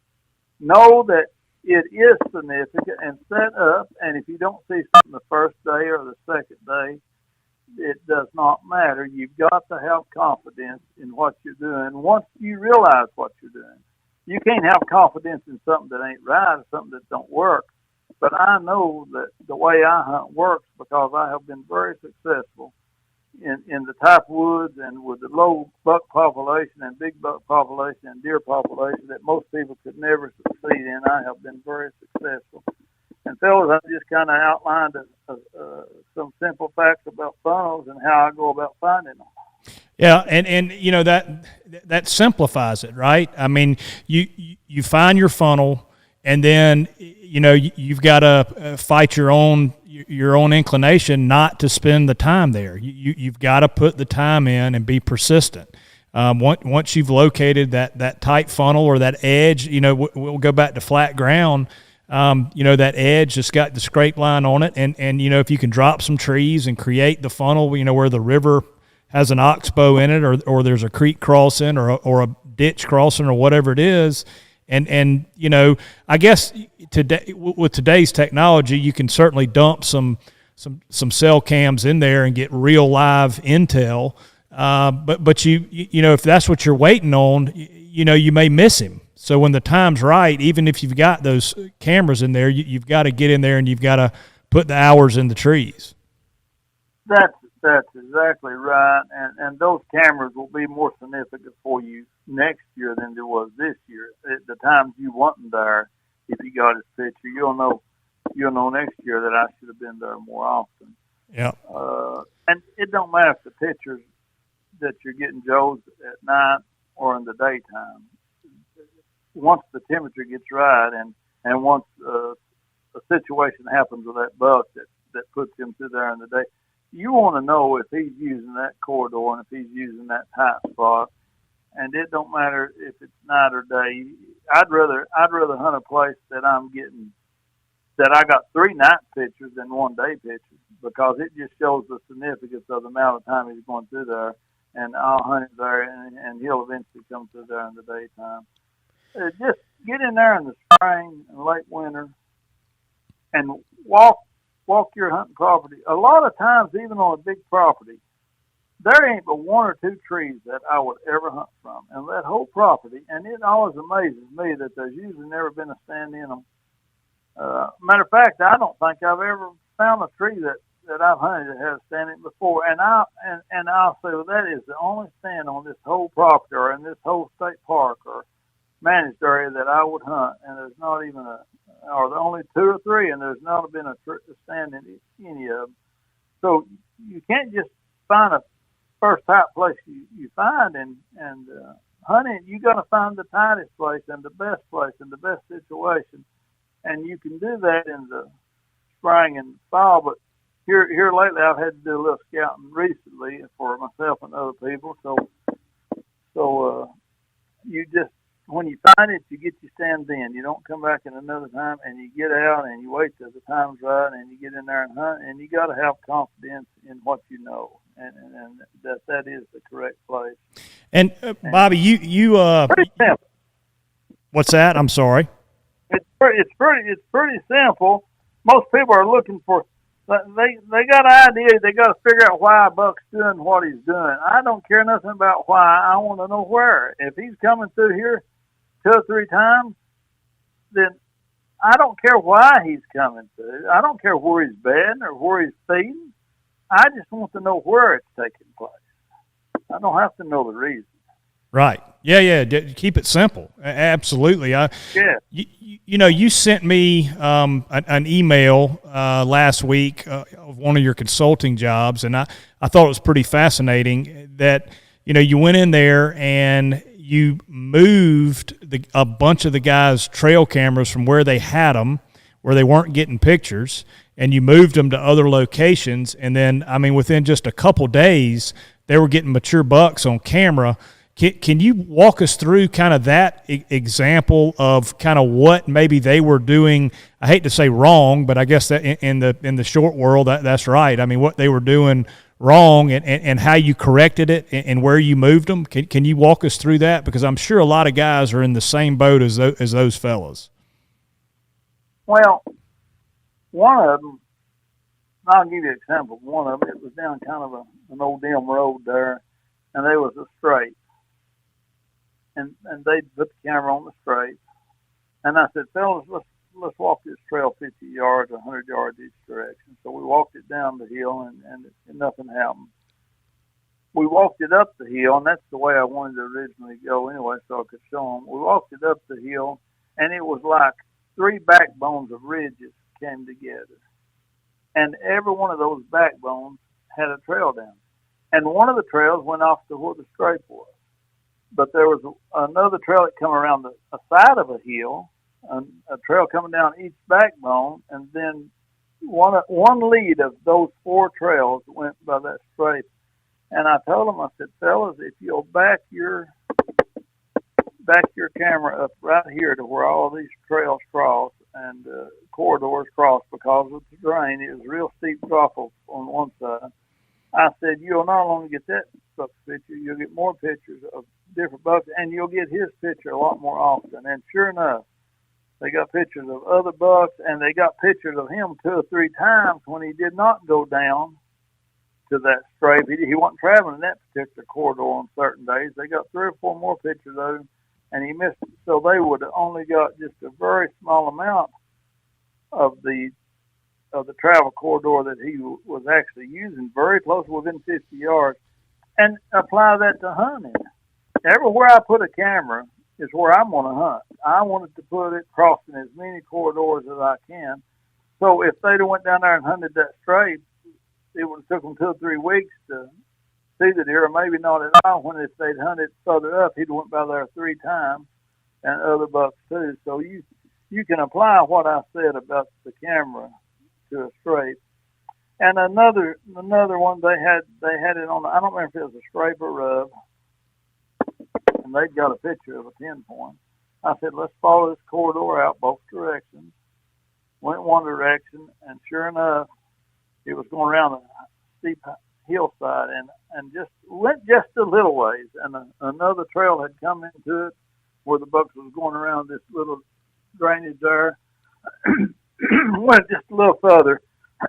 Know that it is significant and set up, and if you don't see something the first day or the second day, it does not matter. You've got to have confidence in what you're doing. Once you realize what you're doing, you can't have confidence in something that ain't right or something that don't work. But I know that the way I hunt works because I have been very successful in the type woods and with the low buck population and big buck population and deer population that most people could never succeed in. I have been very successful. And fellas, I just kind of outlined some simple facts about funnels and how I go about finding them. Yeah, and you know that simplifies it, right? I mean, you find your funnel, and then you know you've got to fight your own inclination not to spend the time there. You've got to put the time in and be persistent. Once you've located that tight funnel or that edge, you know we'll go back to flat ground. You know, that edge just got the scrape line on it. And, you know, if you can drop some trees and create the funnel, you know, where the river has an oxbow in it or there's a creek crossing or a ditch crossing or whatever it is. And you know, I guess today with today's technology, you can certainly dump some cell cams in there and get real live intel. But you know, if that's what you're waiting on, you know, you may miss him. So when the time's right, even if you've got those cameras in there, you've got to get in there and you've got to put the hours in the trees. That's exactly right. And those cameras will be more significant for you next year than there was this year. At the times you wasn't there, if you got his picture, you'll know next year that I should have been there more often. Yeah. And it don't matter if the pictures that you're getting Joe's at night or in the daytime. Once the temperature gets right and once a situation happens with that buck that puts him through there in the day, you want to know if he's using that corridor and if he's using that tight spot. And it don't matter if it's night or day. I'd rather hunt a place that I got 3 night pictures than 1 day pictures because it just shows the significance of the amount of time he's going through there. And I'll hunt it there and he'll eventually come through there in the daytime. Just get in there in the spring and late winter and walk your hunting property. A lot of times, even on a big property, there ain't but 1 or 2 trees that I would ever hunt from. And that whole property, and it always amazes me that there's usually never been a stand in them. Matter of fact, I don't think I've ever found a tree that I've hunted that has a stand in it before. And I'll say, well, that is the only stand on this whole property or in this whole state park or managed area that I would hunt, and there's not even or there only 2 or 3, and there's not been a stand in any of them. So you can't just find a first tight place you find and hunting. You got to find the tightest place and the best situation, and you can do that in the spring and fall. But here lately, I've had to do a little scouting recently for myself and other people. So you just when you find it, you get your stands in. You don't come back in another time, and you get out and you wait till the time's right, and you get in there and hunt. And you got to have confidence in what you know, and that is the correct place. And Bobby, you Pretty simple. what's that? I'm sorry. It's pretty simple. Most people are looking for. They got an idea. They got to figure out why a buck's doing what he's doing. I don't care nothing about why. I want to know where. If he's coming through here 2 or 3 times, then I don't care why he's coming through. I don't care where he's bedding or where he's feeding. I just want to know where it's taking place. I don't have to know the reason. Right. Yeah. Keep it simple. Absolutely. You sent me an email last week of one of your consulting jobs, and I thought it was pretty fascinating that, you went in there and you moved a bunch of the guys' trail cameras from where they had them, where they weren't getting pictures, and you moved them to other locations. And then, within just a couple days, they were getting mature bucks on camera. Can you walk us through kind of that example of kind of what maybe they were doing? I hate to say wrong, but I guess that in the short world, that's right. What they were doing wrong and how you corrected it and where you moved them. Can you walk us through that? Because I'm sure a lot of guys are in the same boat as those fellas. Well, one of them, I'll give you an example. One of them, it was down kind of an old dim road there, and there was a straight. And they put the camera on the straight. And I said, fellas, let's walk this trail 50 yards, 100 yards each direction. So we walked it down the hill, and nothing happened. We walked it up the hill, and that's the way I wanted to originally go anyway, so I could show them. We walked it up the hill, and it was like 3 backbones of ridges came together. And every one of those backbones had a trail down. And one of the trails went off to where the scrape was. But there was another trail that come around the side of a hill, a trail coming down each backbone, and then one lead of those 4 trails went by that scrape. And I told them, I said, fellas, if you'll back your camera up right here to where all these trails cross and corridors cross because of the terrain, it was a real steep drop on one side. I said, you'll not only get that buck's picture, you'll get more pictures of different bucks, and you'll get his picture a lot more often. And sure enough, they got pictures of other bucks, and they got pictures of him 2 or 3 times when he did not go down to that scrape. He wasn't traveling in that particular corridor on certain days. They got 3 or 4 more pictures of him, and he missed it. So they would have only got just a very small amount of the travel corridor that he was actually using, very close, within 50 yards, and apply that to hunting. Everywhere I put a camera is where I'm going to hunt. I wanted to put it crossing as many corridors as I can. So if they'd have went down there and hunted that straight, it would have took them 2 or 3 weeks to see the deer, or maybe not at all. When if they'd hunted further up, he'd went by there 3 times, and other bucks too. So you can apply what I said about the camera to a straight. And another one, they had it on. I don't remember if it was a scrape or rub, and they'd got a picture of a pinpoint. I said, let's follow this corridor out both directions. Went one direction, and sure enough, it was going around a steep hillside, and just went just a little ways, and another trail had come into it where the bucks was going around this little drainage there. Went just a little further,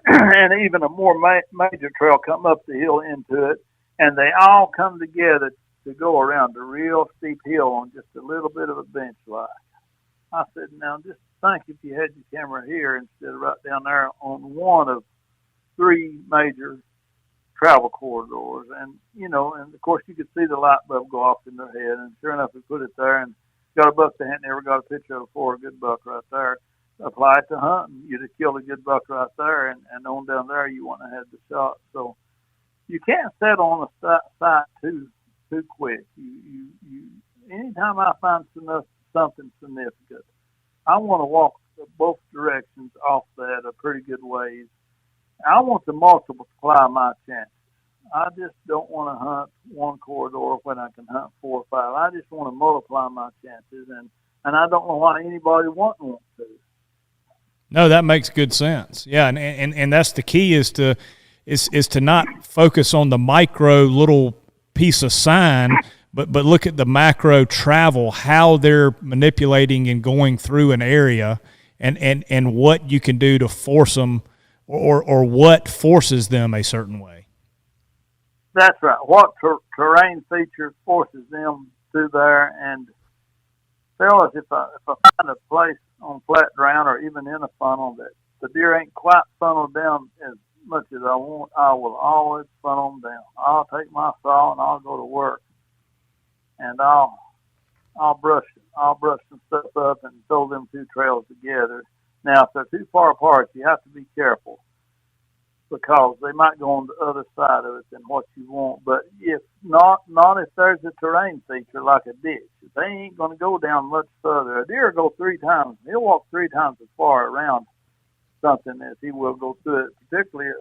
and even a more major trail come up the hill into it, and they all come together to go around a real steep hill on just a little bit of a bench line. I said, now just think if you had your camera here instead of right down there on one of 3 major travel corridors. And, and of course you could see the light bulb go off in their head, and sure enough we put it there and got a buck that hadn't ever got a picture of before, a good buck right there. Apply it to hunting. You'd have killed a good buck right there, and on down there you wouldn't have had the shot. So you can't settle on a site too quick. You anytime I find something significant, I want to walk both directions off that a pretty good ways. I want to multiply my chances. I just don't want to hunt one corridor when I can hunt 4 or 5. I just want to multiply my chances, and I don't know why anybody wouldn't want to. No, that makes good sense. Yeah, and that's the key is to not focus on the micro little piece of sign, but look at the macro travel, how they're manipulating and going through an area, and what you can do to force them, or what forces them a certain way. That's right. What terrain feature forces them through there? And fellas, if I find a place on flat ground or even in a funnel that the deer ain't quite funneled down as much as I want, I will always funnel them down. I'll take my saw and I'll go to work, and I'll brush some stuff up and throw them 2 trails together. Now, if they're too far apart, you have to be careful, because they might go on the other side of it than what you want. But if not if there's a terrain feature like a ditch, they ain't going to go down much further. A deer will go 3 times. He'll walk 3 times as far around something as he will go through it, particularly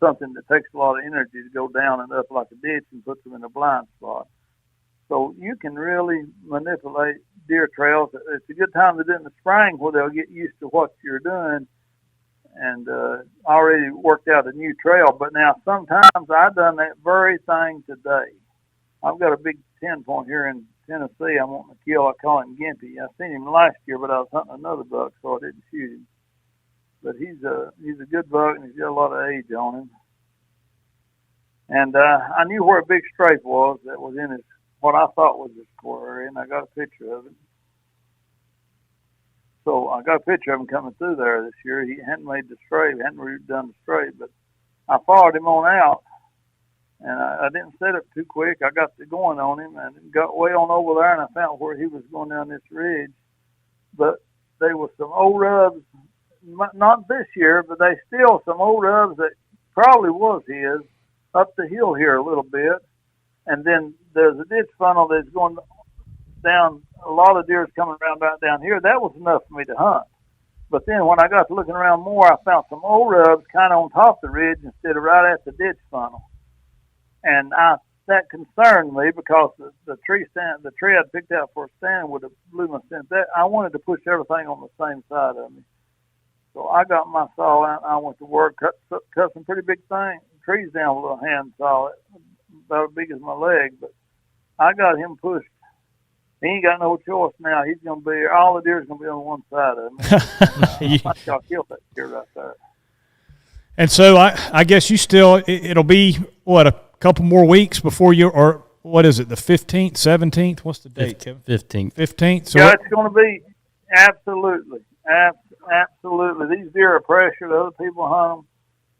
something that takes a lot of energy to go down and up like a ditch and puts them in a blind spot. So you can really manipulate deer trails. It's a good time to do it in the spring where they'll get used to what you're doing, and already worked out a new trail. But now sometimes I've done that very thing today. I've got a big 10-point here in Tennessee I'm wanting to kill. I call him Gimpy. I seen him last year, but I was hunting another buck, so I didn't shoot him. But he's a good buck, and he's got a lot of age on him. And I knew where a big strafe was that was in his, what I thought was his core area, and I got a picture of it. So I got a picture of him coming through there this year. He hadn't made the strafe, hadn't done the strafe, but I followed him on out, and I didn't set up too quick. I got to going on him and got way on over there, and I found where he was going down this ridge. But there was some old rubs, not this year, but they still some old rubs that probably was his, up the hill here a little bit. And then there's a ditch funnel that's going down. A lot of deer's coming around about down here. That was enough for me to hunt. But then when I got to looking around more, I found some old rubs kind of on top of the ridge instead of right at the ditch funnel. And that concerned me, because the tree I'd picked out for a stand would have blew my scent. That I wanted to push everything on the same side of me. So I got my saw out. I went to work, cut some pretty big trees down with a little hand saw, about as big as my leg. But I got him pushed. He ain't got no choice now. He's going to be, all the deer's going to be on one side of him. I think I'll kill that deer right there. And so I guess you still, it'll be, what, a couple more weeks before you, or what is it, the 15th, 17th? What's the date, Kevin? 15th. 15th? So yeah, it's going to be, absolutely. Absolutely. These deer are pressured. Other people hunt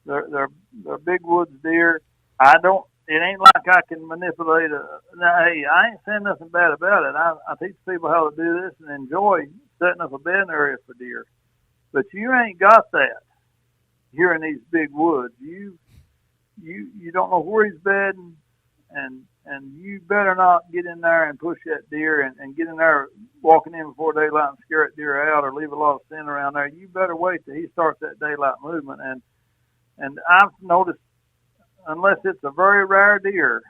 them. They're big woods deer. It ain't like I can manipulate now, hey, I ain't saying nothing bad about it. I teach people how to do this and enjoy setting up a bedding area for deer. But you ain't got that here in these big woods. You don't know where he's bedding, and you better not get in there and push that deer and get in there walking in before daylight and scare that deer out or leave a lot of scent around there. You better wait till he starts that daylight movement. And I've noticed, unless it's a very rare deer,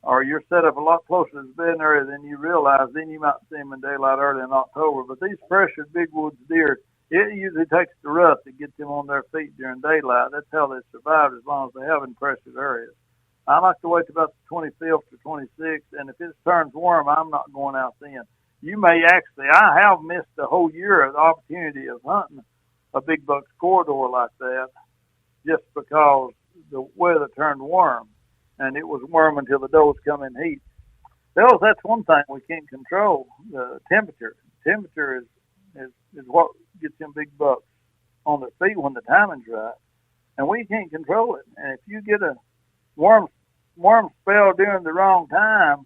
or you're set up a lot closer to the bedding area than you realize, then you might see them in daylight early in October. But these pressured big woods deer, it usually takes the rut to get them on their feet during daylight. That's how they survive as long as they have in pressured areas. I like to wait till about the 25th or 26th, and if it turns warm, I'm not going out then. You may actually, I have missed a whole year of the opportunity of hunting a big buck's corridor like that, just because the weather turned warm, and it was warm until the does come in heat. Fellas, that's one thing we can't control, the temperature. Temperature is what gets them big bucks on their feet when the timing's right, and we can't control it. And if you get a warm spell during the wrong time,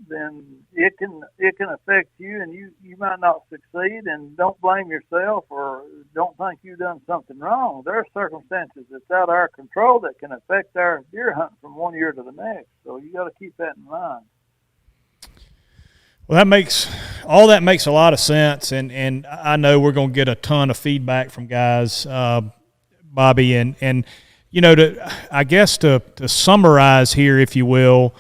then it can affect you, and you might not succeed. And don't blame yourself, or don't think you've done something wrong. There are circumstances that's out of our control that can affect our deer hunting from one year to the next. So you got to keep that in mind. Well, that makes a lot of sense, and I know we're going to get a ton of feedback from guys, Bobby, and to summarize here, if you will,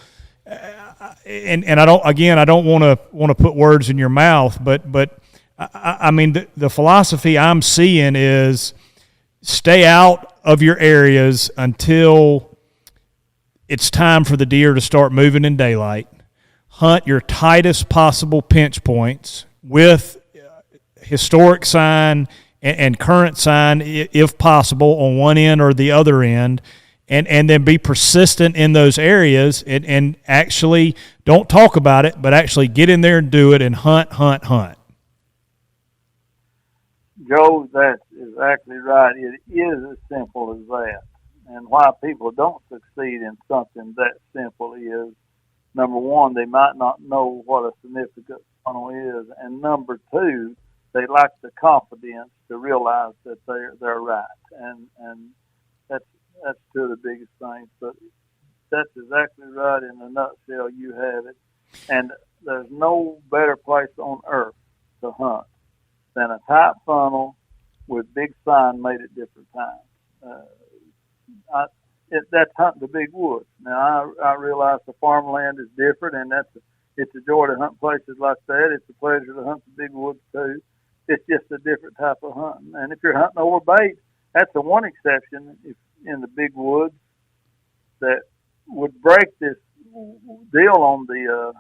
and I don't want to put words in your mouth, but I mean the philosophy I'm seeing is stay out of your areas until it's time for the deer to start moving in daylight. Hunt your tightest possible pinch points with historic sign and current sign, if possible, on one end or the other end, and then be persistent in those areas and actually don't talk about it, but actually get in there and do it and hunt. Joe, that's exactly right. It is as simple as that. And why people don't succeed in something that simple is, number one, they might not know what a significant funnel is, and number two, they lack the confidence to realize that they're right, and that's two of the biggest things. But that's exactly right in a nutshell. You have it, and there's no better place on earth to hunt than a tight funnel with big sign made at different times. That's hunting the big woods. Now I realize the farmland is different, and it's a joy to hunt places like that. It's a pleasure to hunt the big woods too. It's just a different type of hunting. And if you're hunting over bait, that's the one exception in the big woods that would break this deal on the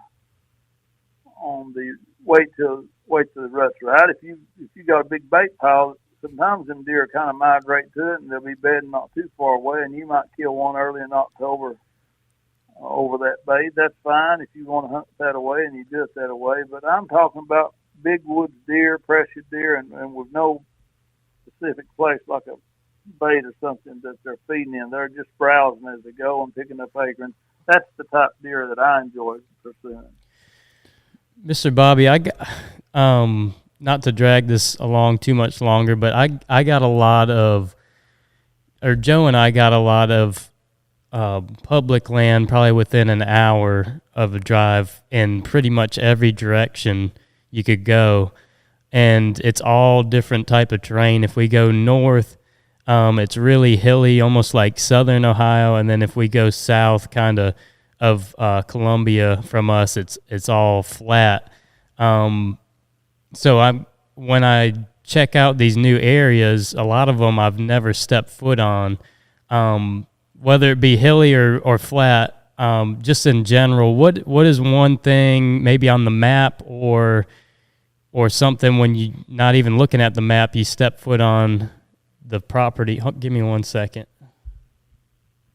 wait till the rut's right. If you got a big bait pile, sometimes them deer kind of migrate to it, and they'll be bedding not too far away, and you might kill one early in October over that bait. That's fine if you want to hunt that away, and you do it that way. But I'm talking about big woods deer, precious deer, and with no specific place like a bait or something that they're feeding in. They're just browsing as they go and picking up acorns. That's the type of deer that I enjoy pursuing. Mr. Bobby, not to drag this along too much longer, but I got a lot of, or Joe and I got a lot of public land probably within an hour of a drive in pretty much every direction you could go, and it's all different type of terrain. If we go north, it's really hilly, almost like southern Ohio, and then if we go south kind of Columbia from us, it's all flat. So when I check out these new areas, a lot of them I've never stepped foot on, whether it be hilly or flat. Just in general, what is one thing maybe on the map or something when you not even looking at the map, you step foot on the property? Give me 1 second.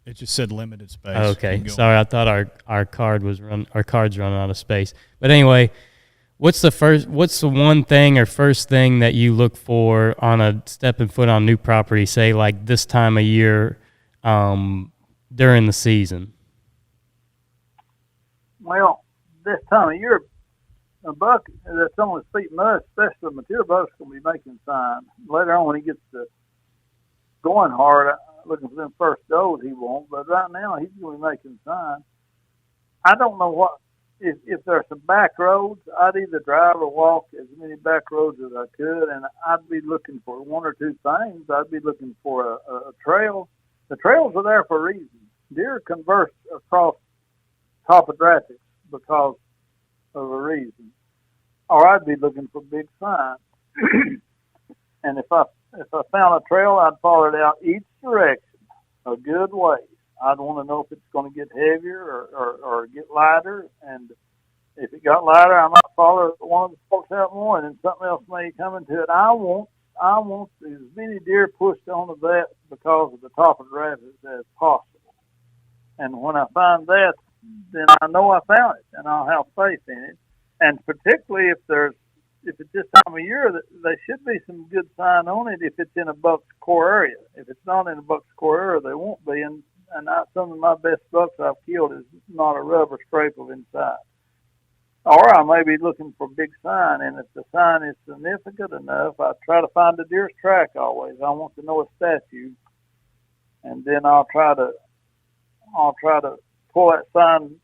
It just said limited space. Okay, sorry, I thought our cards running out of space. But anyway, what's the one thing or first thing that you look for on a stepping foot on new property, say like this time of year during the season? Well, this time of year, a buck that's on his feet mud, especially a mature buck's going to be making signs. Later on, when he gets to going hard, looking for them first does, he won't. But right now, he's going to be making signs. I don't know if there's some back roads. I'd either drive or walk as many back roads as I could, and I'd be looking for one or two things. I'd be looking for a trail. The trails are there for a reason. Deer converse across topographics because of a reason. Or I'd be looking for big signs. And if I found a trail, I'd follow it out each direction a good way. I'd want to know if it's going to get heavier or get lighter. And if it got lighter, I might follow one of the spokes out more, and then something else may come into it. I want as many deer pushed onto that because of the topographics as possible. And when I find that, then I know I found it, and I'll have faith in it. And particularly if it's this time of year, there should be some good sign on it if it's in a buck's core area. If it's not in a buck's core area, they won't be. And some of my best bucks I've killed is not a rubber scrape of inside. Or I may be looking for big sign, and if the sign is significant enough, I try to find the deer's track always. I want to know a statue, and then I'll try to pull that sign.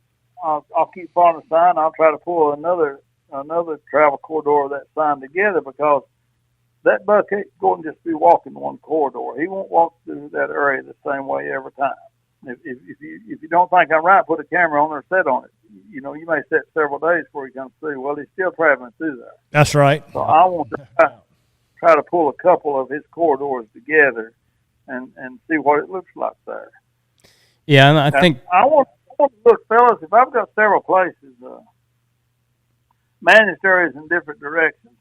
I'll keep following the sign. I'll try to pull another travel corridor of that sign together, because that buck ain't going to just be walking one corridor. He won't walk through that area the same way every time. If you don't think I'm right, put a camera on there, set on it. You know, you may set several days before you come see. Well, he's still traveling through there. That's right. So I want to try to pull a couple of his corridors together and see what it looks like there. Yeah, and I think I want to look, fellas. If I've got several places, managed areas in different directions,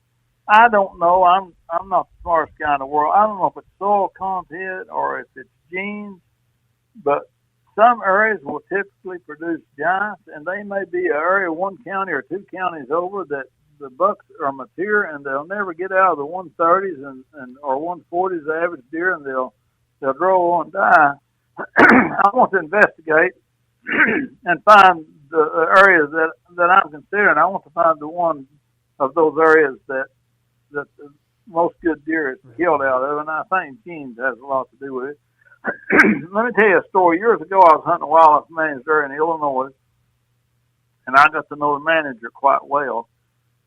I don't know. I'm not the smartest guy in the world. I don't know if it's soil content or if it's genes, but some areas will typically produce giants, and they may be an area one county or two counties over that the bucks are mature and they'll never get out of the 130s and or 140s the average deer, and they'll grow and die. I want to investigate and find the areas that I'm considering. I want to find the one of those areas that the most good deer is killed out of, and I think genes has a lot to do with it. Let me tell you a story. Years ago, I was hunting a wildlife managed area in Illinois, and I got to know the manager quite well.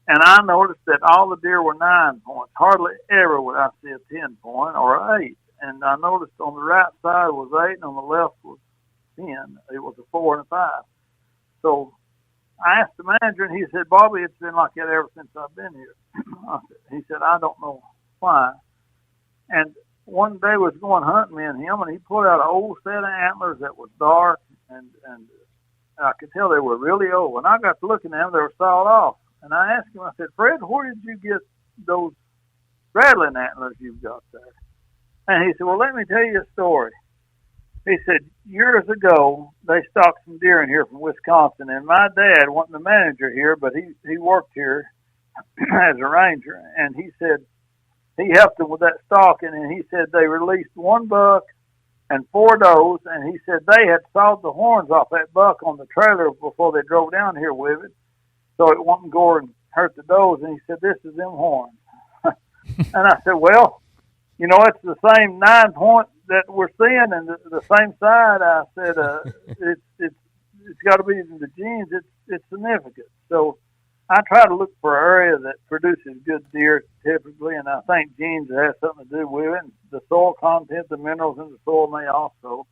And I noticed that all the deer were 9 points. Hardly ever would I see a 10 point or 8. And I noticed on the right side was 8, and on the left was 10. It was a 4 and a 5. So I asked the manager, and he said, "Bobby, it's been like that ever since I've been here." He said, "I don't know why." And one day was going hunting, me and him, and he pulled out an old set of antlers that was dark, and I could tell they were really old. And I got to looking at them; they were sawed off. And I asked him, I said, "Fred, where did you get those rattling antlers you've got there?" And he said, "Well, let me tell you a story." He said, years ago, they stalked some deer in here from Wisconsin, and my dad wasn't the manager here, but he worked here as a ranger, and he said he helped them with that stalking, and he said they released 1 buck and 4 does, and he said they had sawed the horns off that buck on the trailer before they drove down here with it, so it wouldn't go and hurt the does, and he said, "This is them horns." And I said, "Well, you know, it's the same 9 point that we're seeing and the same side." I said, it's got to be in the genes. It's significant. So I try to look for an area that produces good deer typically, and I think genes has something to do with it. And the soil content, the minerals in the soil may also.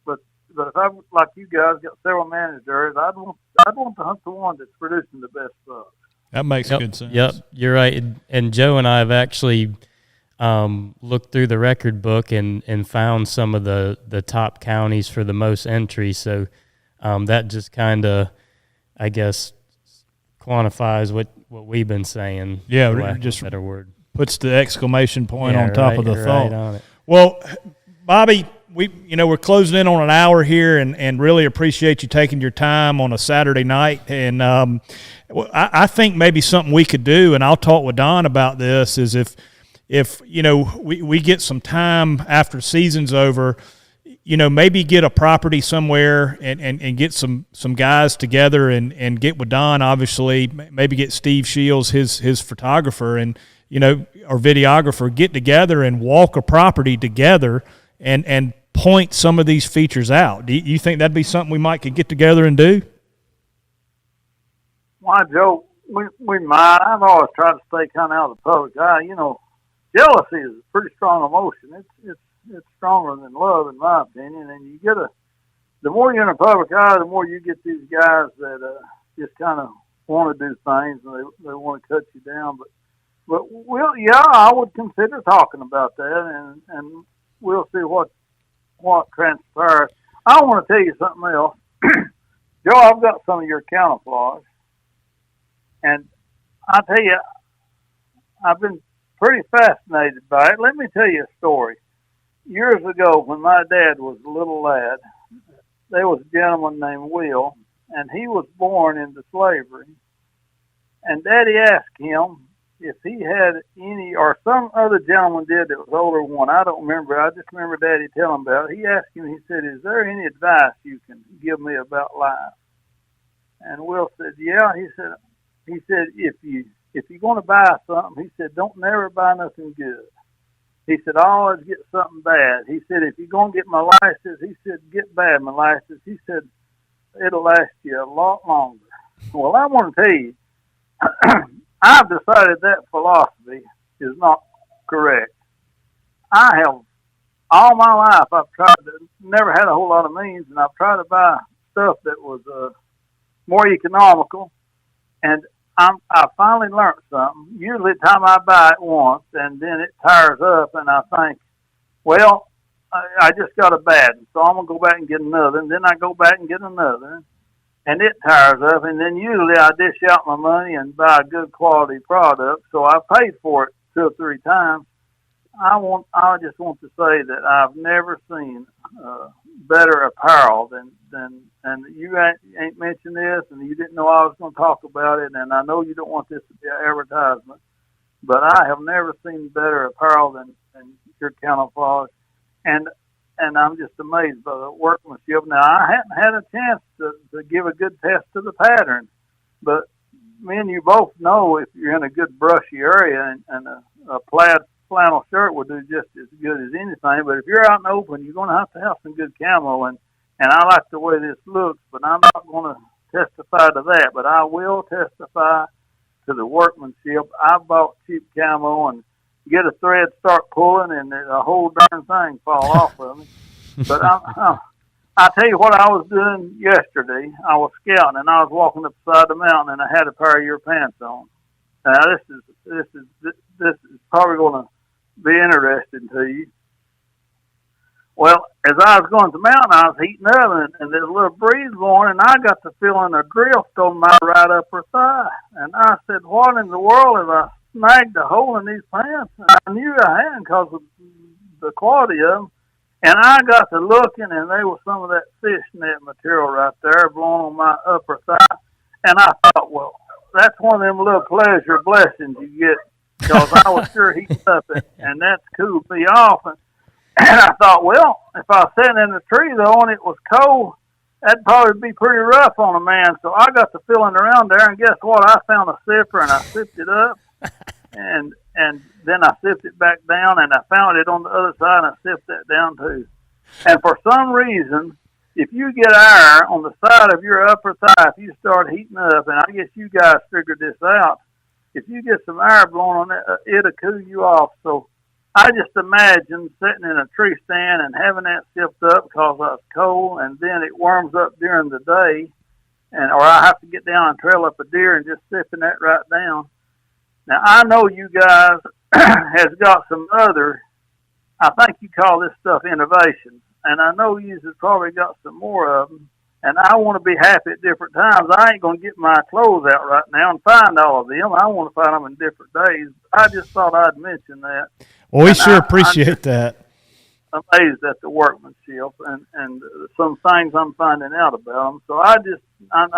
But if I, like you guys, got several managed areas, I'd want to hunt the one that's producing the best bucks. That makes good sense. Yep, you're right. And Joe and I have actually looked through the record book and found some of the top counties for the most entries. So that just kind of, I guess, quantifies what we've been saying. Yeah, just a better word. Puts the exclamation point on top of the thought. Right on it. Well, Bobby, we're closing in on an hour here, and really appreciate you taking your time on a Saturday night. And I think maybe something we could do, and I'll talk with Don about this, is if you know we get some time after season's over, you know, maybe get a property somewhere and get some guys together and get with Don, obviously, maybe get Steve Shields, his photographer, and, you know, or videographer, get together and walk a property together and point some of these features out. Do you think that'd be something we might could get together and do? Why, Joe, we might. I've always tried to stay kind of out of the public eye. You know, jealousy is a pretty strong emotion. It's stronger than love, in my opinion. And the more you're in the public eye, the more you get these guys that just kind of want to do things and they want to cut you down. But I would consider talking about that, and we'll see what transpires. I want to tell you something else. Joe, I've got some of your camouflage, and I tell you, I've been pretty fascinated by it. Let me tell you a story. Years ago, when my dad was a little lad, there was a gentleman named Will, and he was born into slavery. And Daddy asked him if he had any, or some other gentleman did that was older than one. I don't remember. I just remember Daddy telling about it. He asked him, he said, "Is there any advice you can give me about life?" And Will said, "Yeah." He said, if you're going to buy something, he said, don't never buy nothing good. He said, always get something bad. He said, if you're going to get molasses, he said, get bad molasses. He said, it'll last you a lot longer. Well, I want to tell you, I've decided that philosophy is not correct. I have all my life. I've tried to never had a whole lot of means, and I've tried to buy stuff that was more economical. And I finally learned something. Usually, the time I buy it once, and then it tires up, and I think, well, I just got a bad one, so I'm gonna go back and get another. And then I go back and get another, and it tires up. And then usually I dish out my money and buy a good quality product. So I paid for it 2 or 3 times. I just want to say that I've never seen better apparel than and you ain't mentioned this, and you didn't know I was going to talk about it, and I know you don't want this to be an advertisement, but I have never seen better apparel than your camouflage, and I'm just amazed by the workmanship. Now, I hadn't had a chance to give a good test to the pattern, but me and you both know if you're in a good brushy area and a plaid flannel shirt will do just as good as anything. But if you're out in the open, you're going to have some good camo. And I like the way this looks, but I'm not going to testify to that. But I will testify to the workmanship. I bought cheap camo and get a thread, start pulling, and the whole darn thing fall off of me. But I tell you what I was doing yesterday. I was scouting, and I was walking up the side of the mountain, and I had a pair of your pants on. Now this is probably going to be interesting to you. Well, as I was going to the mountain, I was heating up, and there's a little breeze blowing, and I got to feeling a drift on my right upper thigh. And I said, what in the world have I snagged a hole in these pants? And I knew I had because of the quality of them. And I got to looking, and there was some of that fishnet material right there blowing on my upper thigh. And I thought, well, that's one of them little pleasure blessings you get, because I was sure heating up, and that's cooled me off. And I thought, well, if I was sitting in the tree, though, and it was cold, that'd probably be pretty rough on a man. So I got to feeling around there, and guess what? I found a sipper, and I sipped it up, and then I sipped it back down, and I found it on the other side, and I sipped that down, too. And for some reason, if you get air on the side of your upper thigh, if you start heating up, and I guess you guys figured this out, if you get some air blowing on it, it'll cool you off. So I just imagine sitting in a tree stand and having that sipped up because I was cold, and then it warms up during the day, or I have to get down and trail up a deer and just sipping that right down. Now, I know you guys has got some other, I think you call this stuff innovations, and I know you has probably got some more of them, and I want to be happy at different times. I ain't going to get my clothes out right now and find all of them. I want to find them in different days. I just thought I'd mention that. Well, we sure appreciate that. I'm amazed at the workmanship and some things I'm finding out about them. So I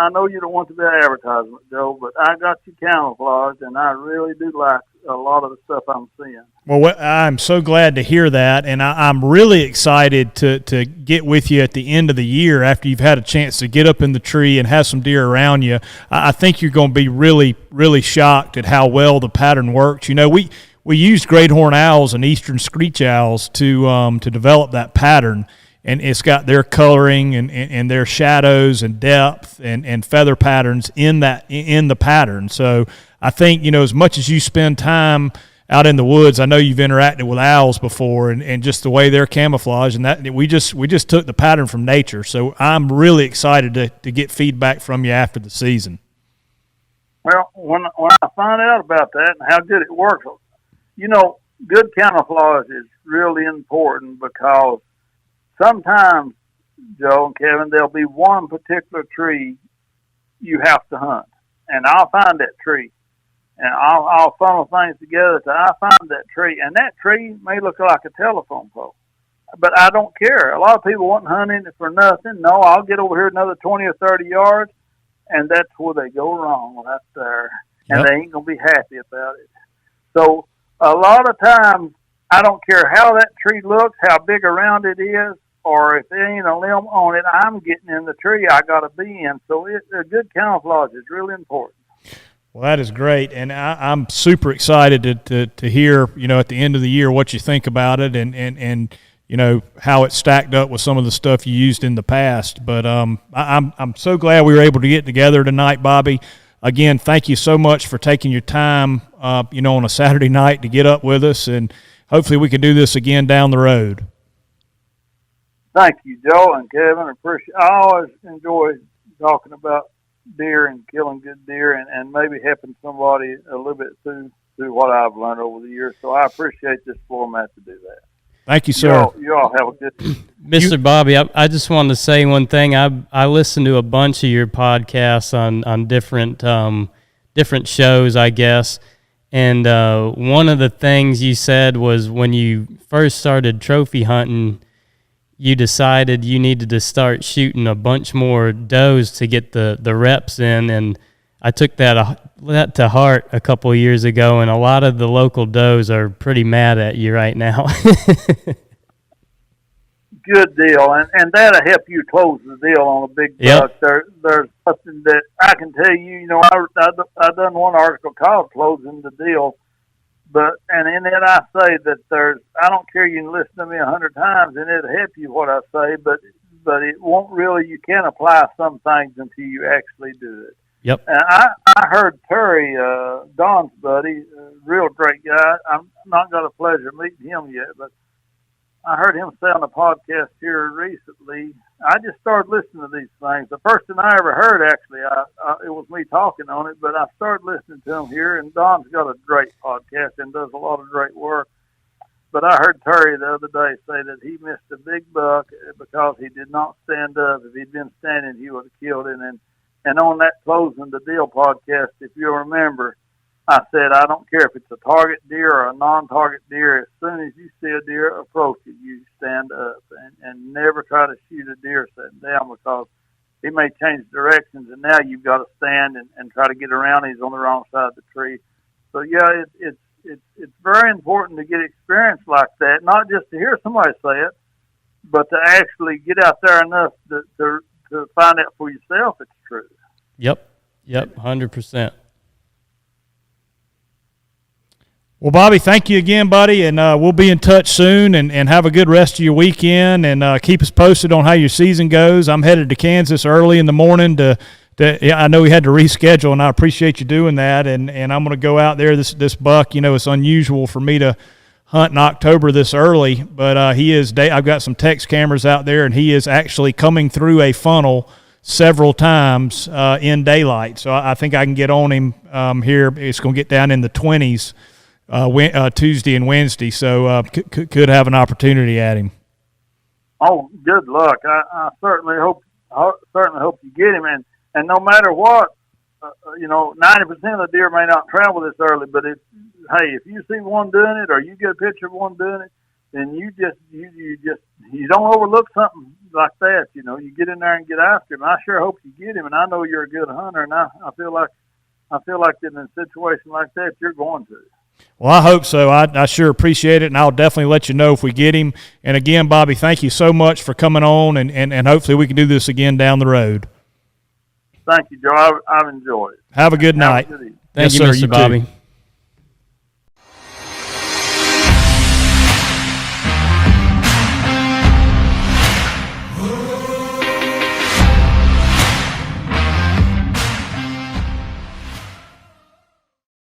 know you don't want to be an advertisement, Joe, but I got you camouflaged, and I really do like a lot of the stuff I'm seeing. Well, I'm so glad to hear that, and I'm really excited to get with you at the end of the year after you've had a chance to get up in the tree and have some deer around you. I think you're going to be really, really shocked at how well the pattern works. You know, we used great horned owls and eastern screech owls to develop that pattern, and it's got their coloring and their shadows and depth and feather patterns in the pattern. So I think, you know, as much as you spend time out in the woods, I know you've interacted with owls before, and just the way they're camouflaged, and that we just took the pattern from nature. So I'm really excited to get feedback from you after the season. Well, when I found out about that and how good it works, you know, good camouflage is really important, because sometimes, Joe and Kevin, there'll be one particular tree you have to hunt, and I'll find that tree, and I'll funnel things together till I find that tree, and that tree may look like a telephone pole, but I don't care. A lot of people want hunting it for nothing. No, I'll get over here another 20 or 30 yards, and that's where they go wrong right there, and Yep. They ain't going to be happy about it. So a lot of times, I don't care how that tree looks, how big around it is, or if there ain't a limb on it, I'm getting in the tree I got to be in. So a good camouflage is really important. Well, that is great, and I'm super excited to hear, you know, at the end of the year what you think about it, and you know how it stacked up with some of the stuff you used in the past. But I'm so glad we were able to get together tonight, Bobby. Again, thank you so much for taking your time on a Saturday night to get up with us, and hopefully we can do this again down the road. Thank you, Joe and Kevin. I always enjoy talking about deer and killing good deer, and maybe helping somebody a little bit through what I've learned over the years. So I appreciate this format to do that. Thank you, sir. You all have a good Mr. Bobby, I just wanted to say one thing. I listened to a bunch of your podcasts on different shows, I guess. And one of the things you said was when you first started trophy hunting, you decided you needed to start shooting a bunch more does to get the reps in. And I took that to heart a couple of years ago, and a lot of the local does are pretty mad at you right now. good deal, and that'll help you close the deal on a big buck. There's something that I can tell you. I done one article called "Closing the Deal," and in it I say that I don't care. You can listen to me 100 times, and it'll help you what I say, but it won't really. You can't apply some things until you actually do it. Yep. And I heard Terry, Don's buddy, real great guy. I'm not got a pleasure meeting him yet, but I heard him say on the podcast here recently. I just started listening to these things. The first thing I ever heard, actually, it was me talking on it, but I started listening to him here, and Don's got a great podcast and does a lot of great work. But I heard Terry the other day say that he missed a big buck because he did not stand up. If he'd been standing, he would have killed him. And on that Closing the Deal podcast, if you'll remember, I said, I don't care if it's a target deer or a non-target deer. As soon as you see a deer approach you, you stand up and never try to shoot a deer sitting down, because he may change directions, and now you've got to stand and try to get around. He's on the wrong side of the tree. So, yeah, it's very important to get experience like that, not just to hear somebody say it, but to actually get out there enough to find out for yourself it's true. Yep, 100%. Well, Bobby, thank you again, buddy, and we'll be in touch soon, and have a good rest of your weekend, and keep us posted on how your season goes. I'm headed to Kansas early in the morning I know we had to reschedule, and I appreciate you doing that, and I'm going to go out there. This buck, it's unusual for me to hunt in October this early, but I've got some text cameras out there, and he is actually coming through a funnel several times in daylight. So I think I can get on him here. It's going to get down in the 20s Tuesday and Wednesday, so could have an opportunity at him. Oh, good luck. I certainly hope you get him, and no matter what, 90% of the deer may not travel this early, but if you see one doing it, or you get a picture of one doing it, then you don't overlook something like that. You get in there and get after him. I sure hope you get him, and I know you're a good hunter, and I feel like in a situation like that you're going to. Well, I hope so. I sure appreciate it, and I'll definitely let you know if we get him. And again, Bobby, thank you so much for coming on, and hopefully we can do this again down the road. Thank you, Joe. I've enjoyed it. Have a good night. Thank you, sir, Mr. Bobby. Too.